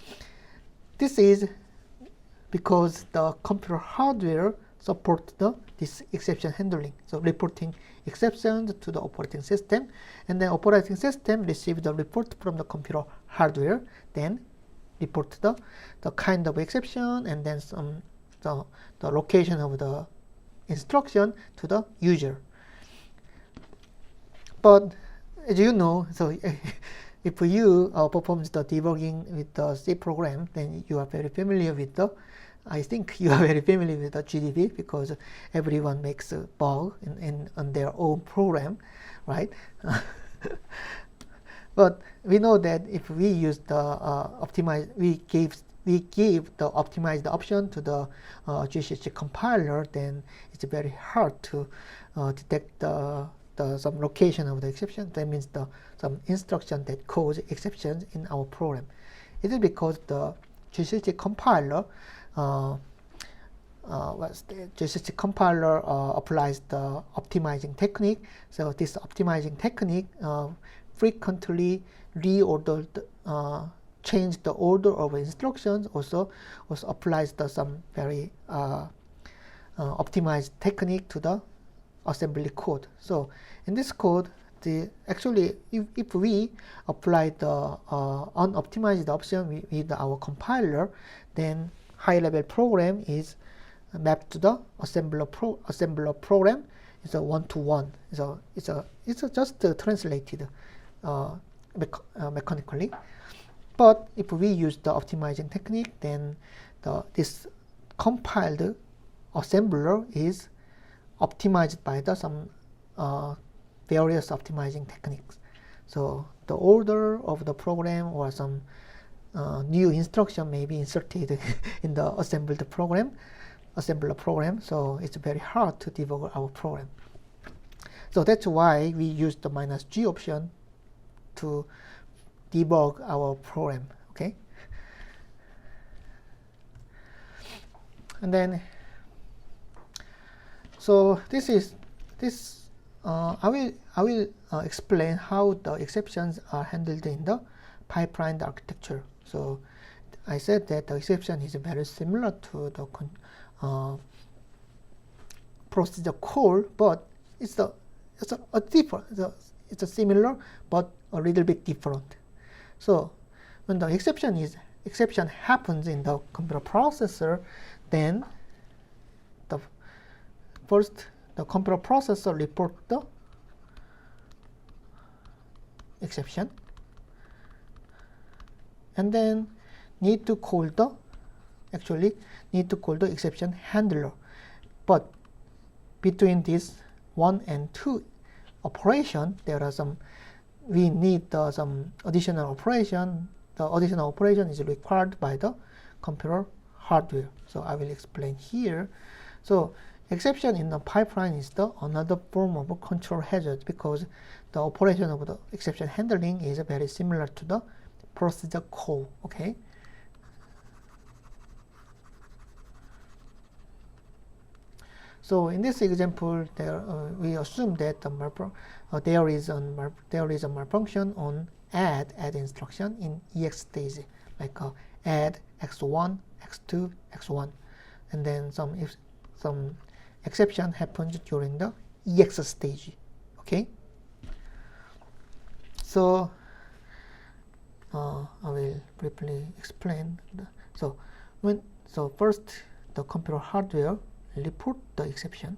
this is because the computer hardware supports this exception handling, so reporting exceptions to the operating system, and then operating system receives the report from the computer hardware, then report the kind of exception and then the location of the instruction to the user. But as you know, so if you perform the debugging with the C program, then you are very familiar with I think you are very familiar with the GDB, because everyone makes a bug on their own program, right? But we know that if we use the we give the optimized option to the GCC compiler, then it's very hard to detect some location of the exception. That means some instruction that cause exceptions in our program. It is because the GCC compiler GCC compiler applies the optimizing technique. So this optimizing technique frequently change the order of instructions. Also applies some very optimized technique to the assembly code. So in this code, actually if we apply the unoptimized option with our compiler, then high-level program is mapped to the assembler program. It's a one-to-one. So it's just translated mechanically. But if we use the optimizing technique, then this compiled assembler is optimized by some various optimizing techniques. So the order of the program or some new instruction may be inserted in the assembler program. So it's very hard to debug our program. So that's why we use the -G option to debug our program. Okay. And then, so I will explain how the exceptions are handled in the pipeline architecture. So I said that the exception is very similar to the procedure call, but it's similar but a little bit different. So when the exception happens in the computer processor, then first the computer processor report the exception, and then need to call the exception handler. But between this 1 and 2 operation, there are we need some additional operation. The additional operation is required by the computer hardware. So I will explain here. So exception in the pipeline is another form of a control hazard, because the operation of the exception handling is very similar to the procedure call. Okay. So in this example, we assume that there is a malfunction on add instruction in EX stage, like add x1, x2, x1, and then some exception happens during the EX stage. Okay. So I will briefly explain. So first, the computer hardware report the exception.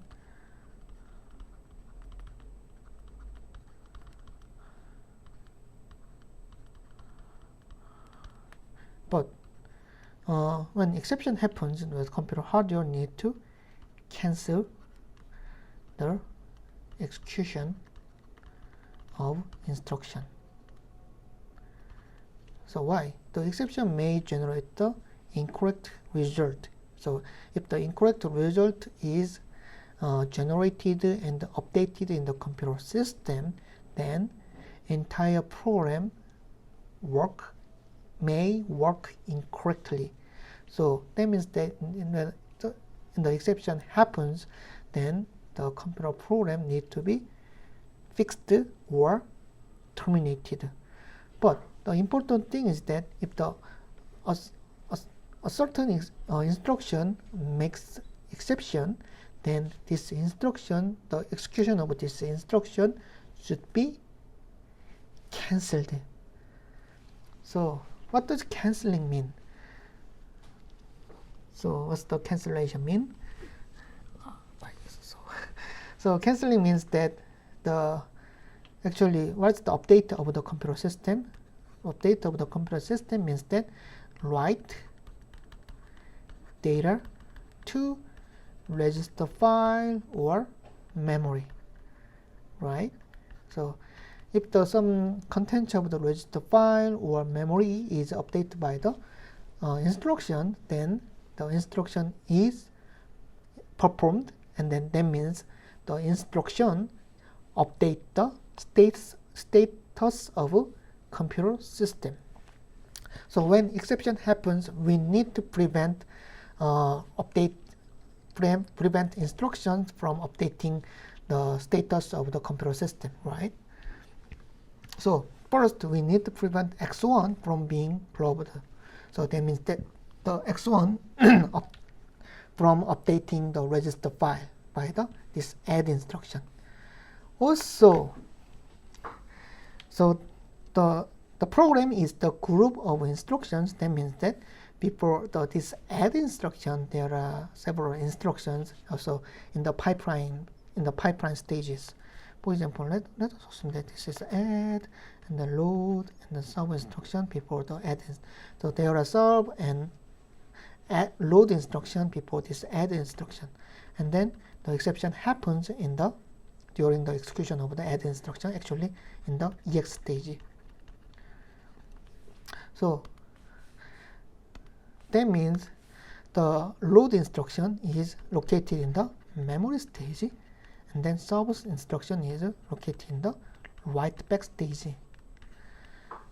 But when exception happens, the computer hardware need to cancel the execution of instruction. So why? The exception may generate the incorrect result. So if the incorrect result is generated and updated in the computer system, then entire program may work incorrectly. So that means that in the exception happens, then the computer program needs to be fixed or terminated. But the important thing is that if a certain instruction makes exception, then this instruction, the execution of this instruction should be cancelled. So what does cancelling mean? So what's the cancellation mean? So cancelling means that what's the update of the computer system? Update of the computer system means that write data to register file or memory, right? So if some content of the register file or memory is updated by the instruction, then the instruction is performed, and then that means the instruction update the status of computer system. So when exception happens, we need to prevent instructions from updating the status of the computer system, right? So first we need to prevent X1 from being probed. So that means that the X1 from updating the register file by this add instruction. Also, so the program is the group of instructions. That means that before this add instruction, there are several instructions also in the pipeline stages. For example, let us assume that this is add and the load and the sub instruction before the add. So there are sub and load instruction before this add instruction, and then the exception happens during the execution of the add instruction, actually in the EX stage. So that means the load instruction is located in the memory stage, and then sub instruction is located in the write back stage.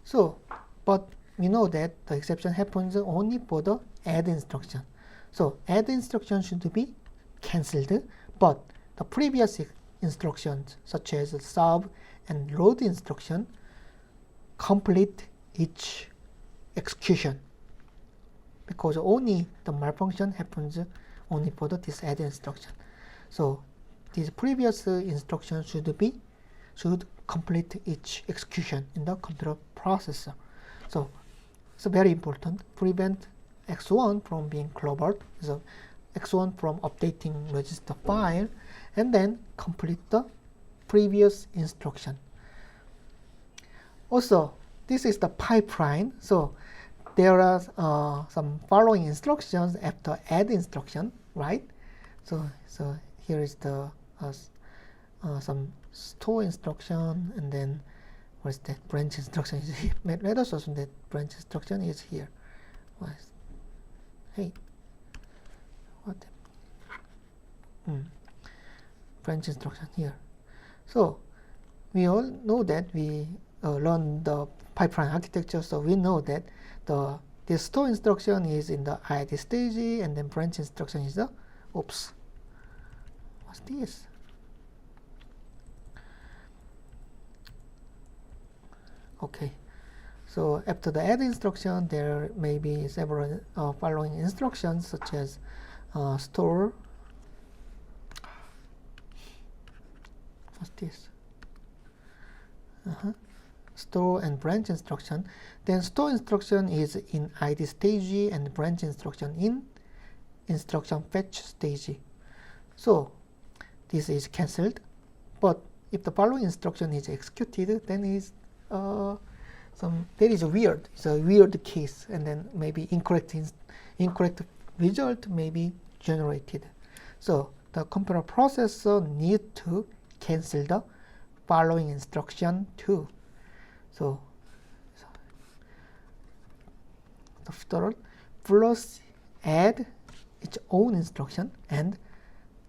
So, but we know that the exception happens only for the add instruction. So add instruction should be cancelled, but the previous instructions such as sub and load instruction complete each execution, because only the malfunction happens only for this add instruction. So these previous instructions should complete each execution in the computer processor. So it's very important. Prevent X1 from being clobbered, so X1 from updating register file, and then complete the previous instruction. Also, this is the pipeline. So there are some following instructions after add instruction, right? So here is the some store instruction, and then what's that? Branch instruction is here. Let us assume that branch instruction is here. Hey, what? Branch instruction here. So we all know that we learned the pipeline architecture, so we know that the store instruction is in the ID stage, and then branch instruction is the oops. What's this? Okay, so after the add instruction, there may be several following instructions such as store. What's this? Store and branch instruction. Then store instruction is in ID stage, and branch instruction in instruction fetch stage. So this is cancelled, but if the following instruction is executed, then is that is weird. It's a weird case, and then maybe incorrect result may be generated. So the computer processor need to cancel the following instruction too. So the third, plus add its own instruction and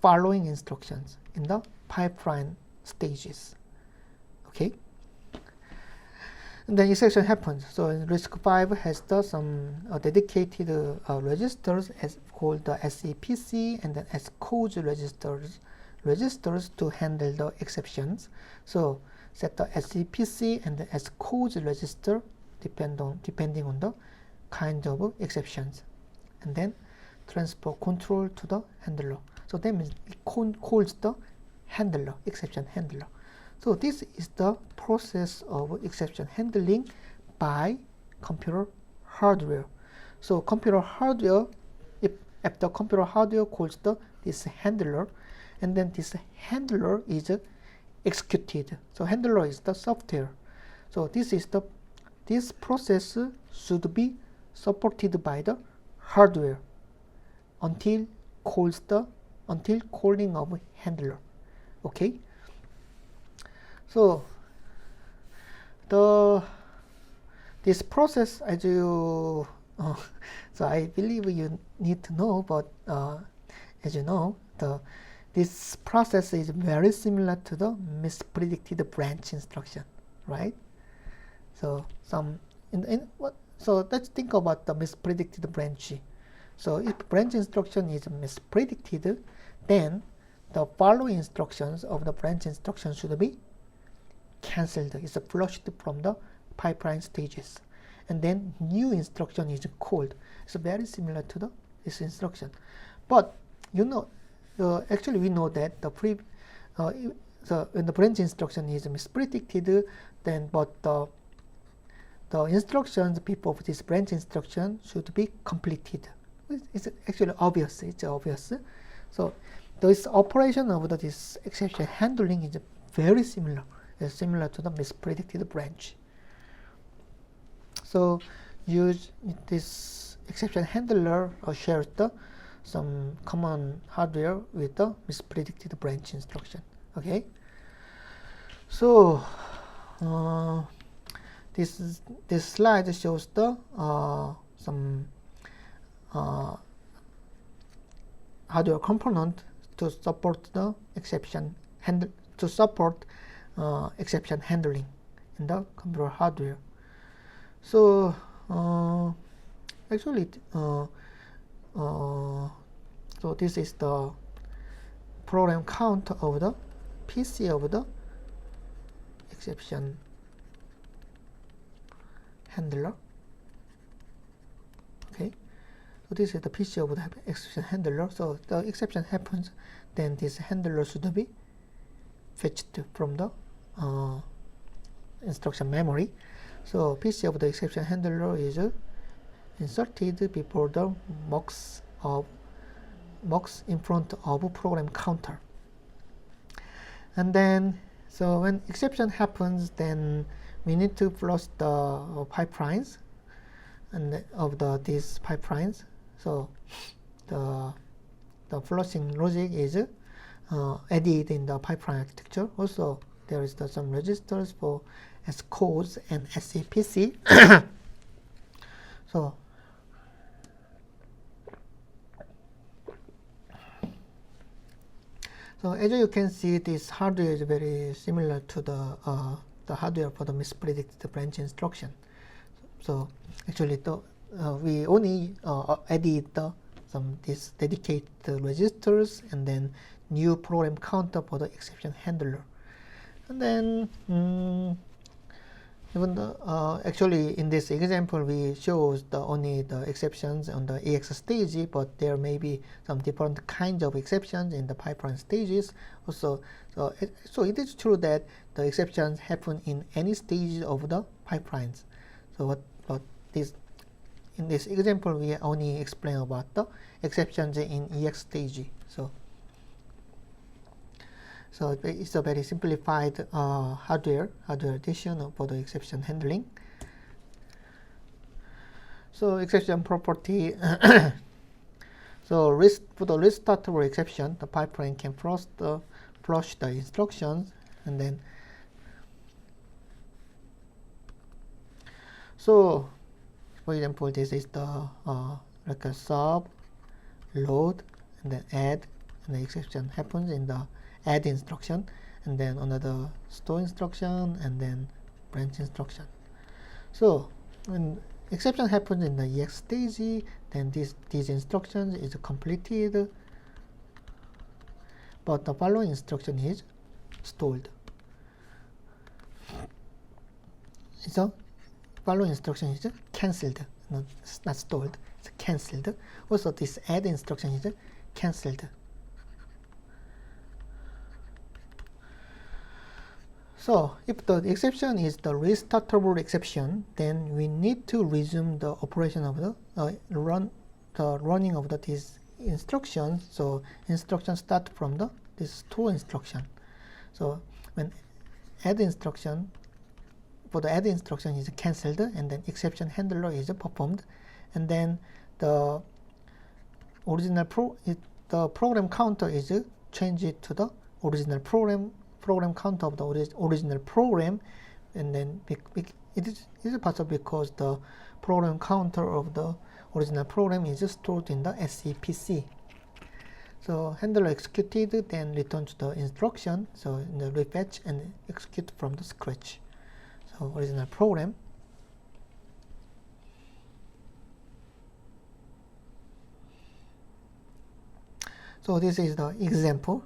following instructions in the pipeline stages. Okay. And then exception happens. So in RISC-V has some dedicated registers as called the SEPC and then SCODE registers to handle the exceptions. So set the SEPC and the SCODE register depending on the kind of exceptions, and then transfer control to the handler. So that means it calls the handler, exception handler. So this is the process of exception handling by computer hardware. So computer hardware, if the computer hardware calls this handler, and then this handler is executed. So handler is the software. So this process should be supported by the hardware until calling of handler. Okay. So this process, as you so I believe you need to know, but as you know, this process is very similar to the mispredicted branch instruction, right? So so let's think about the mispredicted branch. So if branch instruction is mispredicted, then the following instructions of the branch instruction should be cancelled. It's flushed from the pipeline stages, and then new instruction is called. It's very similar to this instruction, but actually we know that when the branch instruction is mispredicted, then but the instructions before this branch instruction should be completed. It's actually obvious. It's obvious. So this operation of this exception handling is very similar. It's similar to the mispredicted branch. So use this exception handler shares some common hardware with the mispredicted branch instruction. Okay. So this slide shows some hardware component to support the exception exception handling in the computer hardware. So actually so this is the program count of the PC of the exception handler. Okay, so this is the PC of the exception handler. So the exception happens, then this handler should be fetched from the instruction memory. So PC of the exception handler is inserted before the mux in front of program counter. And then so when exception happens, then we need to flush the pipelines and these pipelines. So the flushing logic is added in the pipeline architecture. Also there is some registers for SCODE and SEPC. So as you can see, this hardware is very similar to the hardware for the mispredicted branch instruction. So actually we only added these dedicated registers and then new program counter for the exception handler. And then even actually in this example we shows only the exceptions on the EX stage, but there may be some different kinds of exceptions in the pipeline stages also. So it is true that the exceptions happen in any stage of the pipelines. So but in this example we only explain about the exceptions in EX stage. So it's a very simplified hardware addition for the exception handling. So exception property. So for the restartable exception, the pipeline can flush the instructions, and then so for example, this is the like a sub, load, and then add, and the exception happens in the add instruction, and then another store instruction, and then branch instruction. So when exception happens in the EX stage, then these instructions is completed, but the following instruction is stored. So following instruction is cancelled. No, it's not stored, it's cancelled. Also this add instruction is cancelled. So if the exception is the restartable exception, then we need to resume the operation of the running of these instructions. So instructions start from this store instruction. So when add instruction, for the add instruction is cancelled, and then exception handler is performed, and then the original the program counter is changed to the original program counter of the original program, and then it is possible because the program counter of the original program is stored in the SCPC. So handler executed, then return to the instruction, so in the refetch and execute from the scratch. So original program. So this is the example.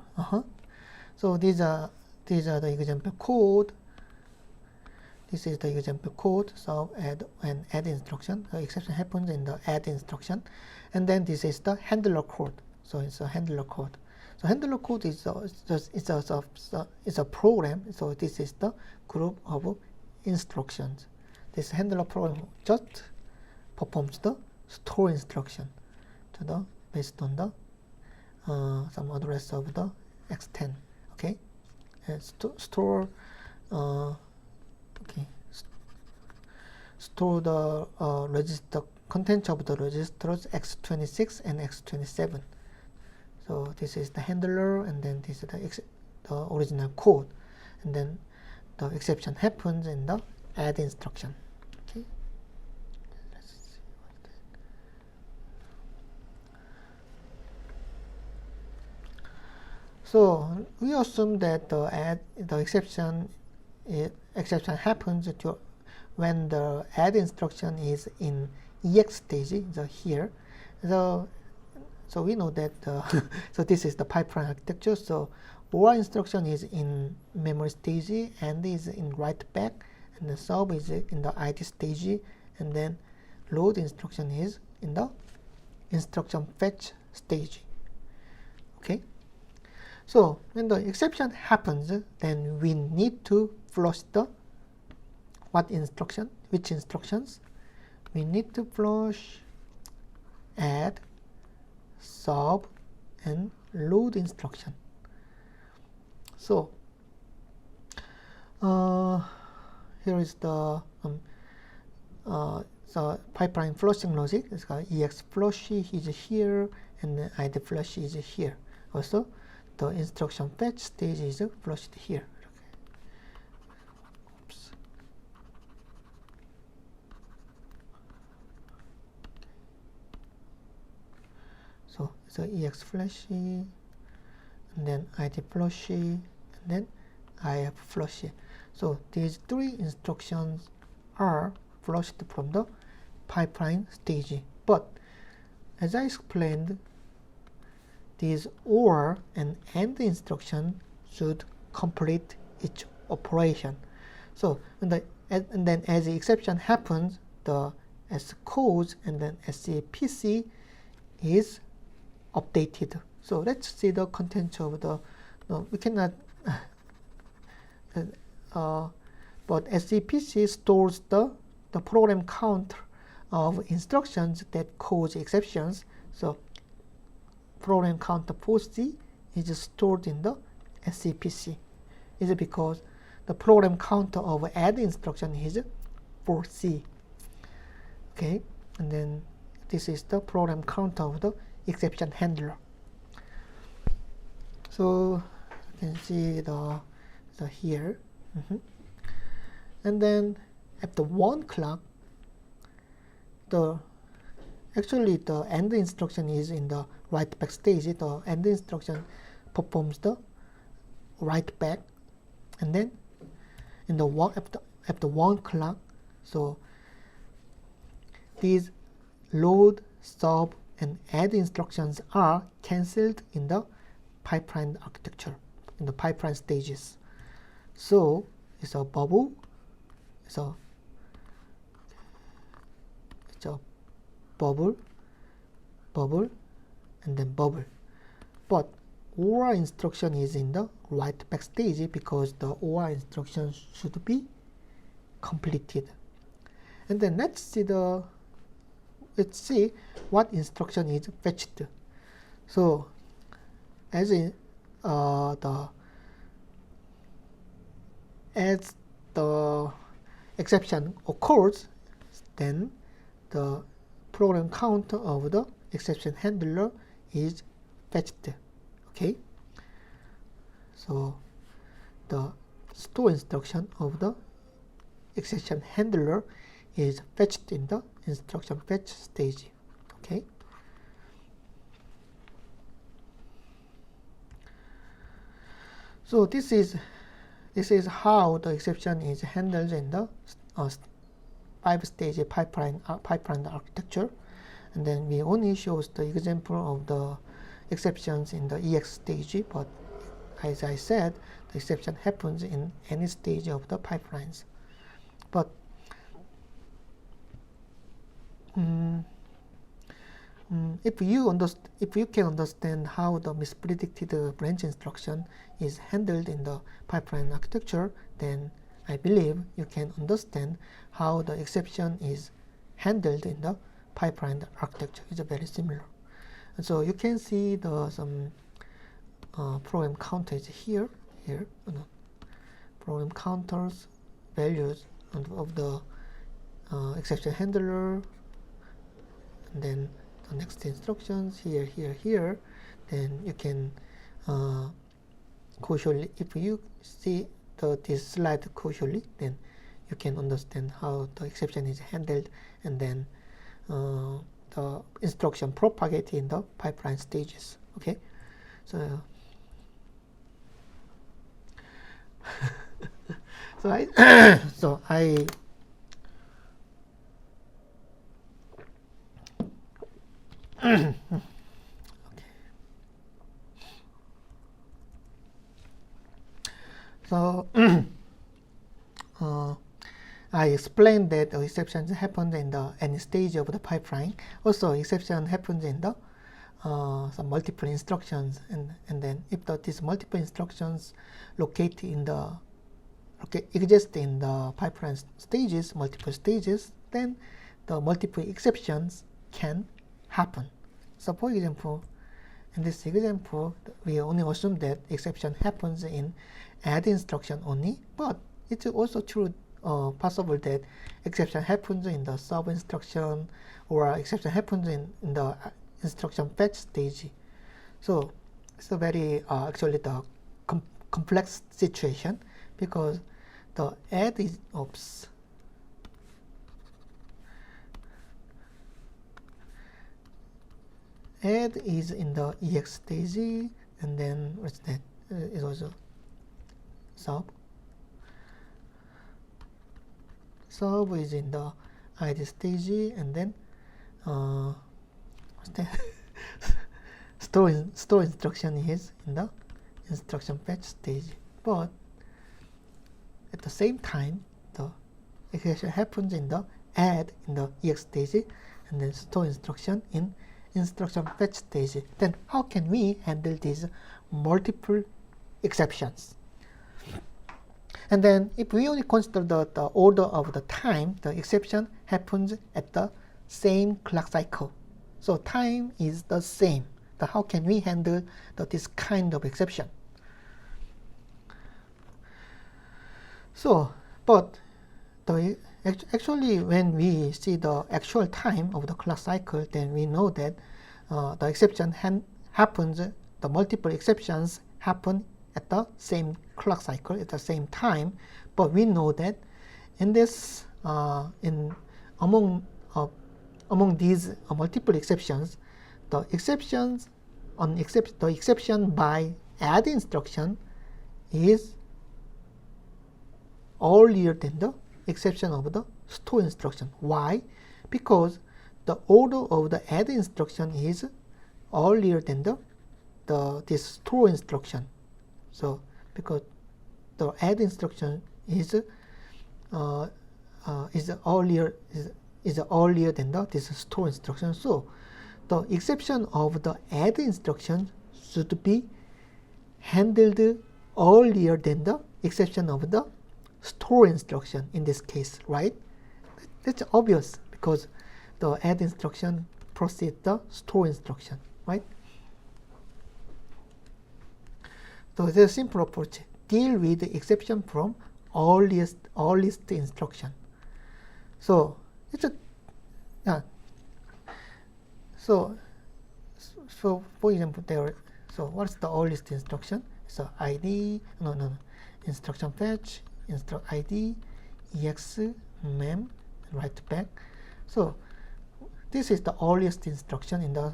So these are the example code. This is the example code. So add instruction. The exception happens in the add instruction, and then this is the handler code. So it's a handler code. So handler code is a program. So this is the group of instructions. This handler program just performs the store instruction to the based on the some address of the x10. Okay, store store the register content of the registers x26 and x27. So this is the handler, and then this is the original code, and then the exception happens in the add instruction. Okay. Let's see what so we assume that the exception happens when the add instruction is in EX stage, so here. So we know that so this is the pipeline architecture. So OR instruction is in memory stage and is in write back, and the sub is in the ID stage, and then load instruction is in the instruction fetch stage. Okay. So when the exception happens, then we need to flush the which instructions? We need to flush add, sub, and load instruction. So here is the pipeline flushing logic. It's called EX flush is here, and the ID flush is here. Also, the instruction fetch stage is flushed here. Oops. So it's a EX flush, and then ID flush, and then IF flush. So these three instructions are flushed from the pipeline stage. But as I explained, these OR and AND instruction should complete each operation. So and then as the exception happens, the SCODE and then SCPC is updated. So let's see the content of the. No, we cannot. But SCPC stores the program count of instructions that cause exceptions. So program counter for C is stored in the SCPC. Is because the program counter of add instruction is for C. Okay. and then this is the program counter of the exception handler. So you can see the here, and then at the 1 clock, actually the end instruction is in the write back stage. The end instruction performs the write back, and then in the after 1 clock, so these load, sub, and add instructions are cancelled in the pipeline architecture, in the pipeline stages. So it's a bubble, it's a bubble, and then bubble. But OR instruction is in the write back stage because the OR instruction should be completed. And then let's see what instruction is fetched. So as the exception occurs, then the program counter of the exception handler is fetched. Okay, so the store instruction of the exception handler is fetched in the instruction fetch stage. Okay, so this is how the exception is handled in the 5-stage pipeline architecture. And then we only shows the example of the exceptions in the EX stage, but as I said, the exception happens in any stage of the pipelines. But if you can understand how the mispredicted branch instruction is handled in the pipeline architecture, then I believe you can understand how the exception is handled in the pipeline architecture. It's very similar. And so you can see some program counters here. Program counters values of the exception handler, and then the next instructions here. Then you can cautiously, if you see this slide cautiously, then you can understand how the exception is handled, and then the instruction propagated in the pipeline stages. Okay, so I okay. So I explained that the exceptions happen in any stage of the pipeline. Also, exception happens in the some multiple instructions, and then if these multiple instructions exist in the pipeline stages, multiple stages, then the multiple exceptions can happen. So, for example, in this example, we only assume that exception happens in add instruction only, but it's also true, possible that exception happens in the sub instruction, or exception happens in the instruction fetch stage. So it's a very actually the complex situation, because the add is add is in the EX stage, and then what's that? Is also sub is in the ID stage, and then what's that? store instruction is in the instruction fetch stage. But at the same time, the execution happens in the add in the EX stage, and then store instruction in instruction fetch stage. Then how can we handle these multiple exceptions? And then if we only consider the order of the time, the exception happens at the same clock cycle. So time is the same. Then how can we handle this kind of exception? So, but Actually, when we see the actual time of the clock cycle, then we know that the exception happens, the multiple exceptions happen at the same clock cycle, at the same time. But we know that in this, among these multiple exceptions, the exceptions the exception by add instruction is earlier than the exception of the store instruction. Why? Because the order of the add instruction is earlier than this store instruction. So because the add instruction is earlier than this store instruction, so the exception of the add instruction should be handled earlier than the exception of the store instruction in this case, right? That's obvious because the add instruction precedes the store instruction, right? So the simple approach, deal with the exception from earliest instruction. So it's so for example there. So what's the earliest instruction? So ID instruction fetch, instruct ID, ex, mem, write back. So this is the earliest instruction in the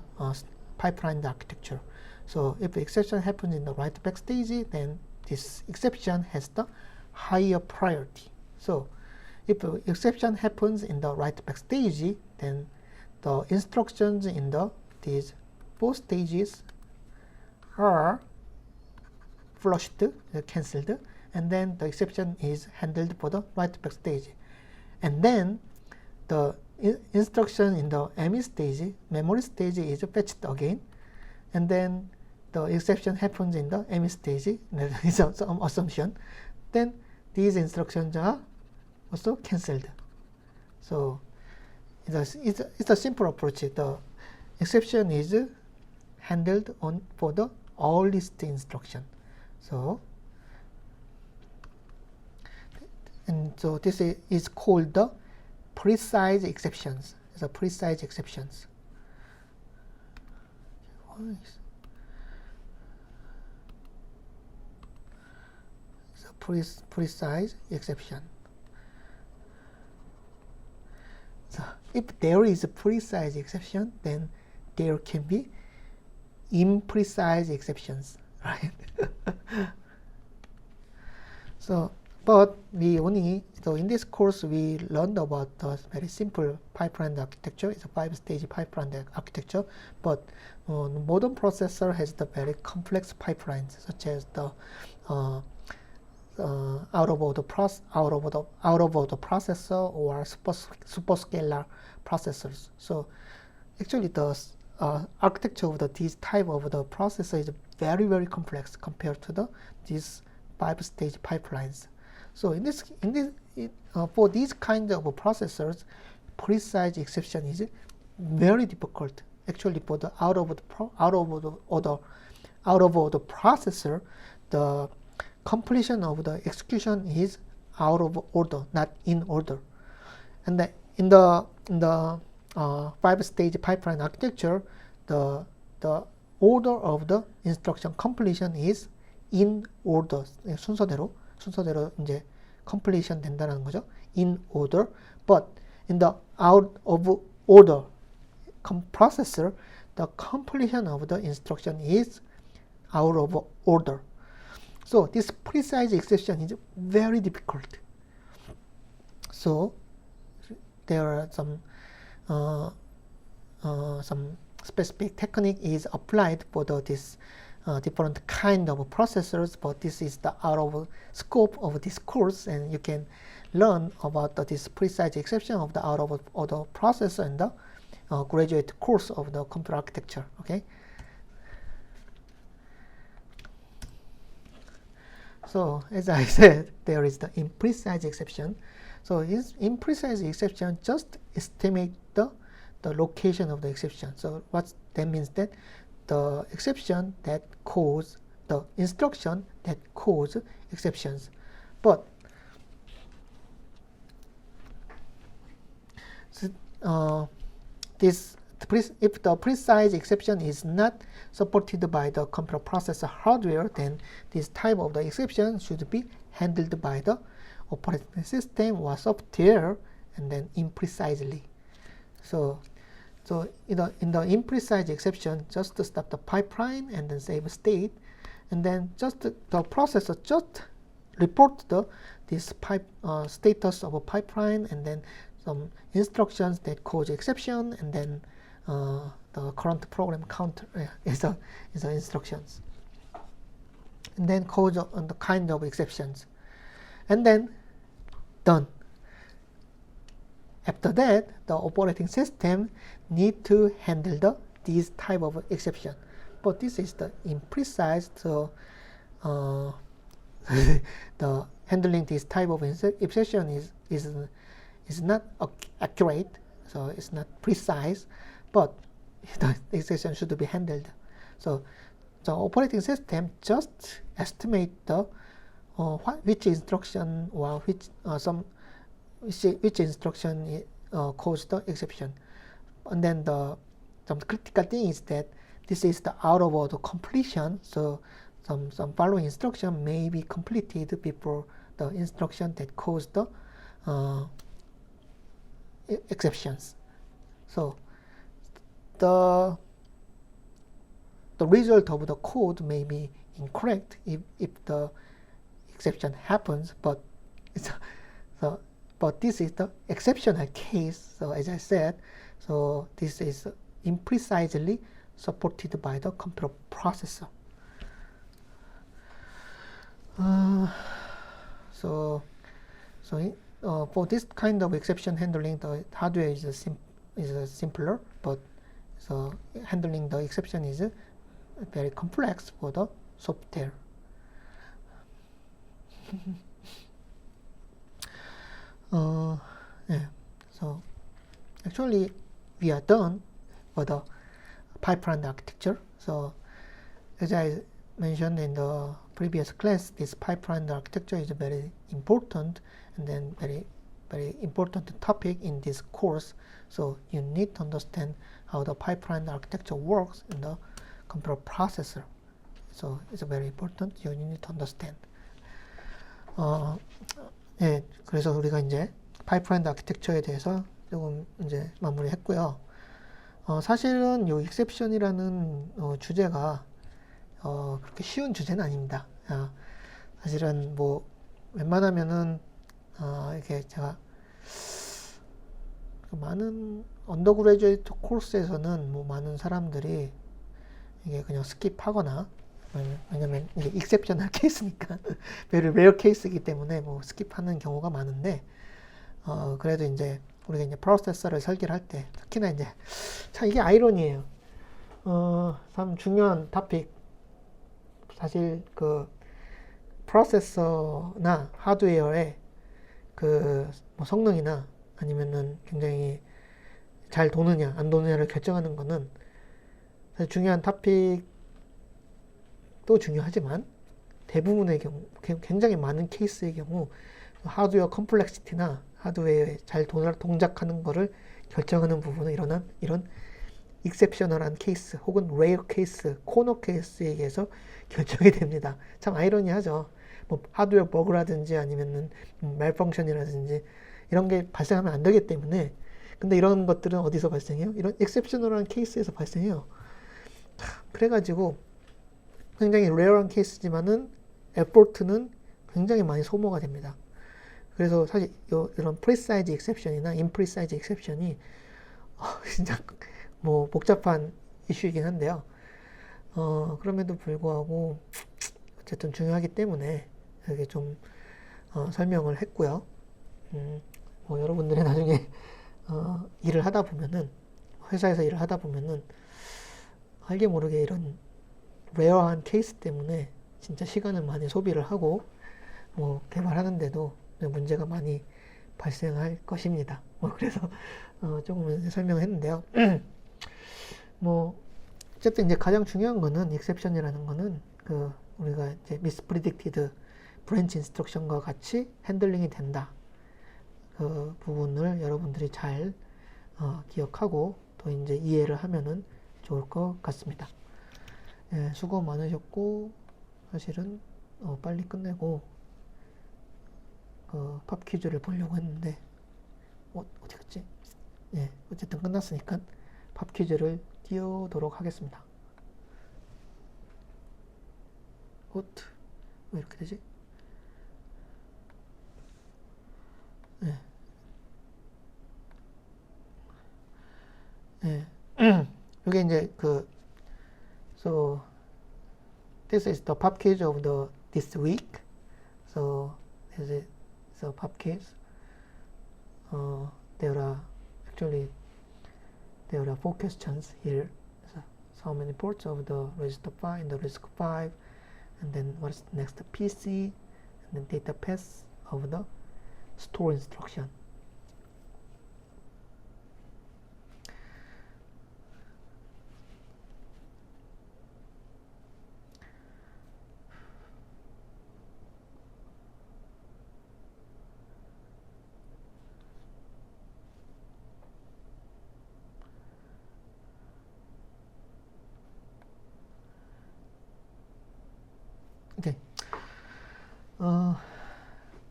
pipeline architecture. So if the exception happens in the write back stage, then this exception has the higher priority. So if the exception happens in the write back stage, then the instructions in these both stages are flushed, cancelled, and then the exception is handled for the write back stage. And then the instruction in the ME stage, memory stage, is fetched again, and then the exception happens in the ME stage. That is some assumption. Then these instructions are also cancelled. So it's a simple approach. The exception is handled for the earliest instruction. So this is called the precise exceptions. It's a precise exceptions. It's a precise exception. So if there is a precise exception, then there can be imprecise exceptions, right? So in this course we learned about the very simple pipeline architecture. It's a 5-stage pipeline architecture, but modern processor has the very complex pipelines, such as the out-of-order processor or superscalar processors. So actually the architecture of this type of the processor is very, very complex compared to these 5-stage pipelines. So for these kind of processors, precise exception is very difficult. Actually, for the out-of-order processor, the completion of the execution is out of order, not in order. And in the 5-stage pipeline architecture, the order of the instruction completion is in order. 순서대로 이제 completion 된다는 거죠. In order. But in the out of order processor, the completion of the instruction is out of order. So this precise exception is very difficult. So there are some specific technique is applied for this different kind of processors, but this is the out of scope of this course, and you can learn about this precise exception of the out of order processor in the graduate course of the computer architecture. Okay. So as I said, there is the imprecise exception. So imprecise exception just estimate the location of the exception. So what that means that the exception that cause the instruction that cause exceptions. But this if the precise exception is not supported by the computer processor hardware, then this type of the exception should be handled by the operating system or software, and then imprecisely. So in the imprecise exception, just to stop the pipeline and then save state, and then just the processor just report this status of a pipeline, and then some instructions that cause exception, and then the current program counter is the instructions, and then cause the kind of exceptions, and then done. After that, the operating system need to handle these type of exception, but this is the imprecise. So the handling this type of exception is not accurate, so it's not precise, but the exception should be handled. So the operating system just estimate the which instruction or which instruction caused the exception, and then some critical thing is that this is the out of order completion. So some following instruction may be completed before the instruction that caused the exceptions. So the result of the code may be incorrect if the exception happens, but but this is the exceptional case. So as I said, so this is imprecisely supported by the computer processor. For this kind of exception handling, the hardware is simpler, but so handling the exception is very complex for the software. Yeah. So actually we are done for the pipeline architecture. So as I mentioned in the previous class, this pipeline architecture is very important, and then very important topic in this course. So you need to understand how the pipeline architecture works in the computer processor. So it's very important. You need to understand. 예, 그래서 우리가 이제 파이프라인 아키텍처에 대해서 조금 이제 마무리했고요. 사실은 이 익셉션이라는 주제가 그렇게 쉬운 주제는 아닙니다. 사실은 뭐 웬만하면은 이렇게 제가 많은 언더그래주에이트 코र्스에서는 뭐 많은 사람들이 이게 그냥 스킵하거나, 왜냐면 이게 익셉셔널 케이스니까 very rare 케이스이기 때문에 뭐 스킵하는 경우가 많은데, 그래도 이제 우리가 이제 프로세서를 설계를 할 때 특히나 이제 참 이게 아이러니예요. 참 중요한 토픽. 사실 그 프로세서나 하드웨어의 그 뭐 성능이나 아니면은 굉장히 잘 도느냐 안 도느냐를 결정하는 거는 사실 중요한 토픽도 중요하지만 대부분의 경우, 굉장히 많은 케이스의 경우 하드웨어 컴플렉시티나 하드웨어에 잘 동작하는 거를 결정하는 부분은 이런 익셉셔널한 케이스 혹은 레어 케이스, 코너 케이스에 의해서 결정이 됩니다. 참 아이러니하죠. 뭐 하드웨어 버그라든지 아니면은 말펑션이라든지 이런 게 발생하면 안 되기 때문에. 근데 이런 것들은 어디서 발생해요? 이런 익셉셔널한 케이스에서 발생해요. 그래가지고 굉장히 레어한 케이스지만은 에포트는 굉장히 많이 소모가 됩니다. 그래서 사실 이런 프리사이즈 익셉션이나 임프리사이즈 익셉션이 진짜 뭐 복잡한 이슈이긴 한데요. 그럼에도 불구하고 어쨌든 중요하기 때문에 이렇게 좀 설명을 했고요. 뭐 여러분들이 나중에 일을 하다 보면은, 회사에서 일을 하다 보면은 알게 모르게 이런 레어한 케이스 때문에 진짜 시간을 많이 소비를 하고 뭐 개발하는데도 문제가 많이 발생할 것입니다. 그래서 조금 설명을 했는데요. 뭐 어쨌든 이제 가장 중요한 거는 익셉션이라는 거는 그 우리가 이제 미스프리딕티드 브랜치 인스트럭션과 같이 핸들링이 된다. 그 부분을 여러분들이 잘 기억하고 또 이제 이해를 하면은 좋을 것 같습니다. 예, 수고 많으셨고 사실은 빨리 끝내고 팝 퀴즈를 보려고 했는데 어디 갔지? 예, 어쨌든 끝났으니까 팝 퀴즈를 띄우도록 하겠습니다. 왜 이렇게 되지? 예, 예. 이게 이제 so this is the pop quiz of this week. So this is the pop quiz. There are actually there are 4 questions here. So many ports of the register 5 in the RISC-V, and then what's next? PC, and then data path of the store instruction. 오케이.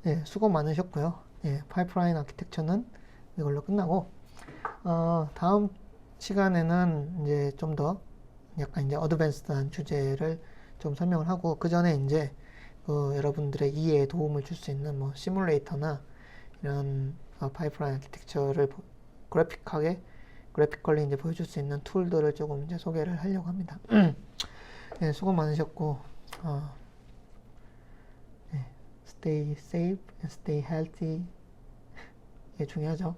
네, 수고 많으셨고요. 예, 파이프라인 아키텍처는 이걸로 끝나고, 다음 시간에는 이제 좀 더 약간 이제 어드밴스드한 주제를 좀 설명을 하고, 그 전에 이제 여러분들의 이해에 도움을 줄 수 있는 뭐 시뮬레이터나 이런 파이프라인 아키텍처를 그래픽컬리 이제 보여줄 수 있는 툴들을 조금 이제 소개를 하려고 합니다. 네, 수고 많으셨고, stay safe and stay healthy. 예, 중요하죠.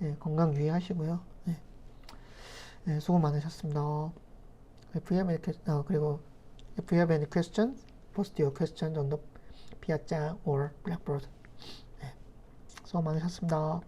예, 건강 유의하시고요. 예, 예, 수고 많으셨습니다. If you have any, 그리고 if you have any questions, post your questions on the Piazza or Blackboard. 예, 수고 많으셨습니다.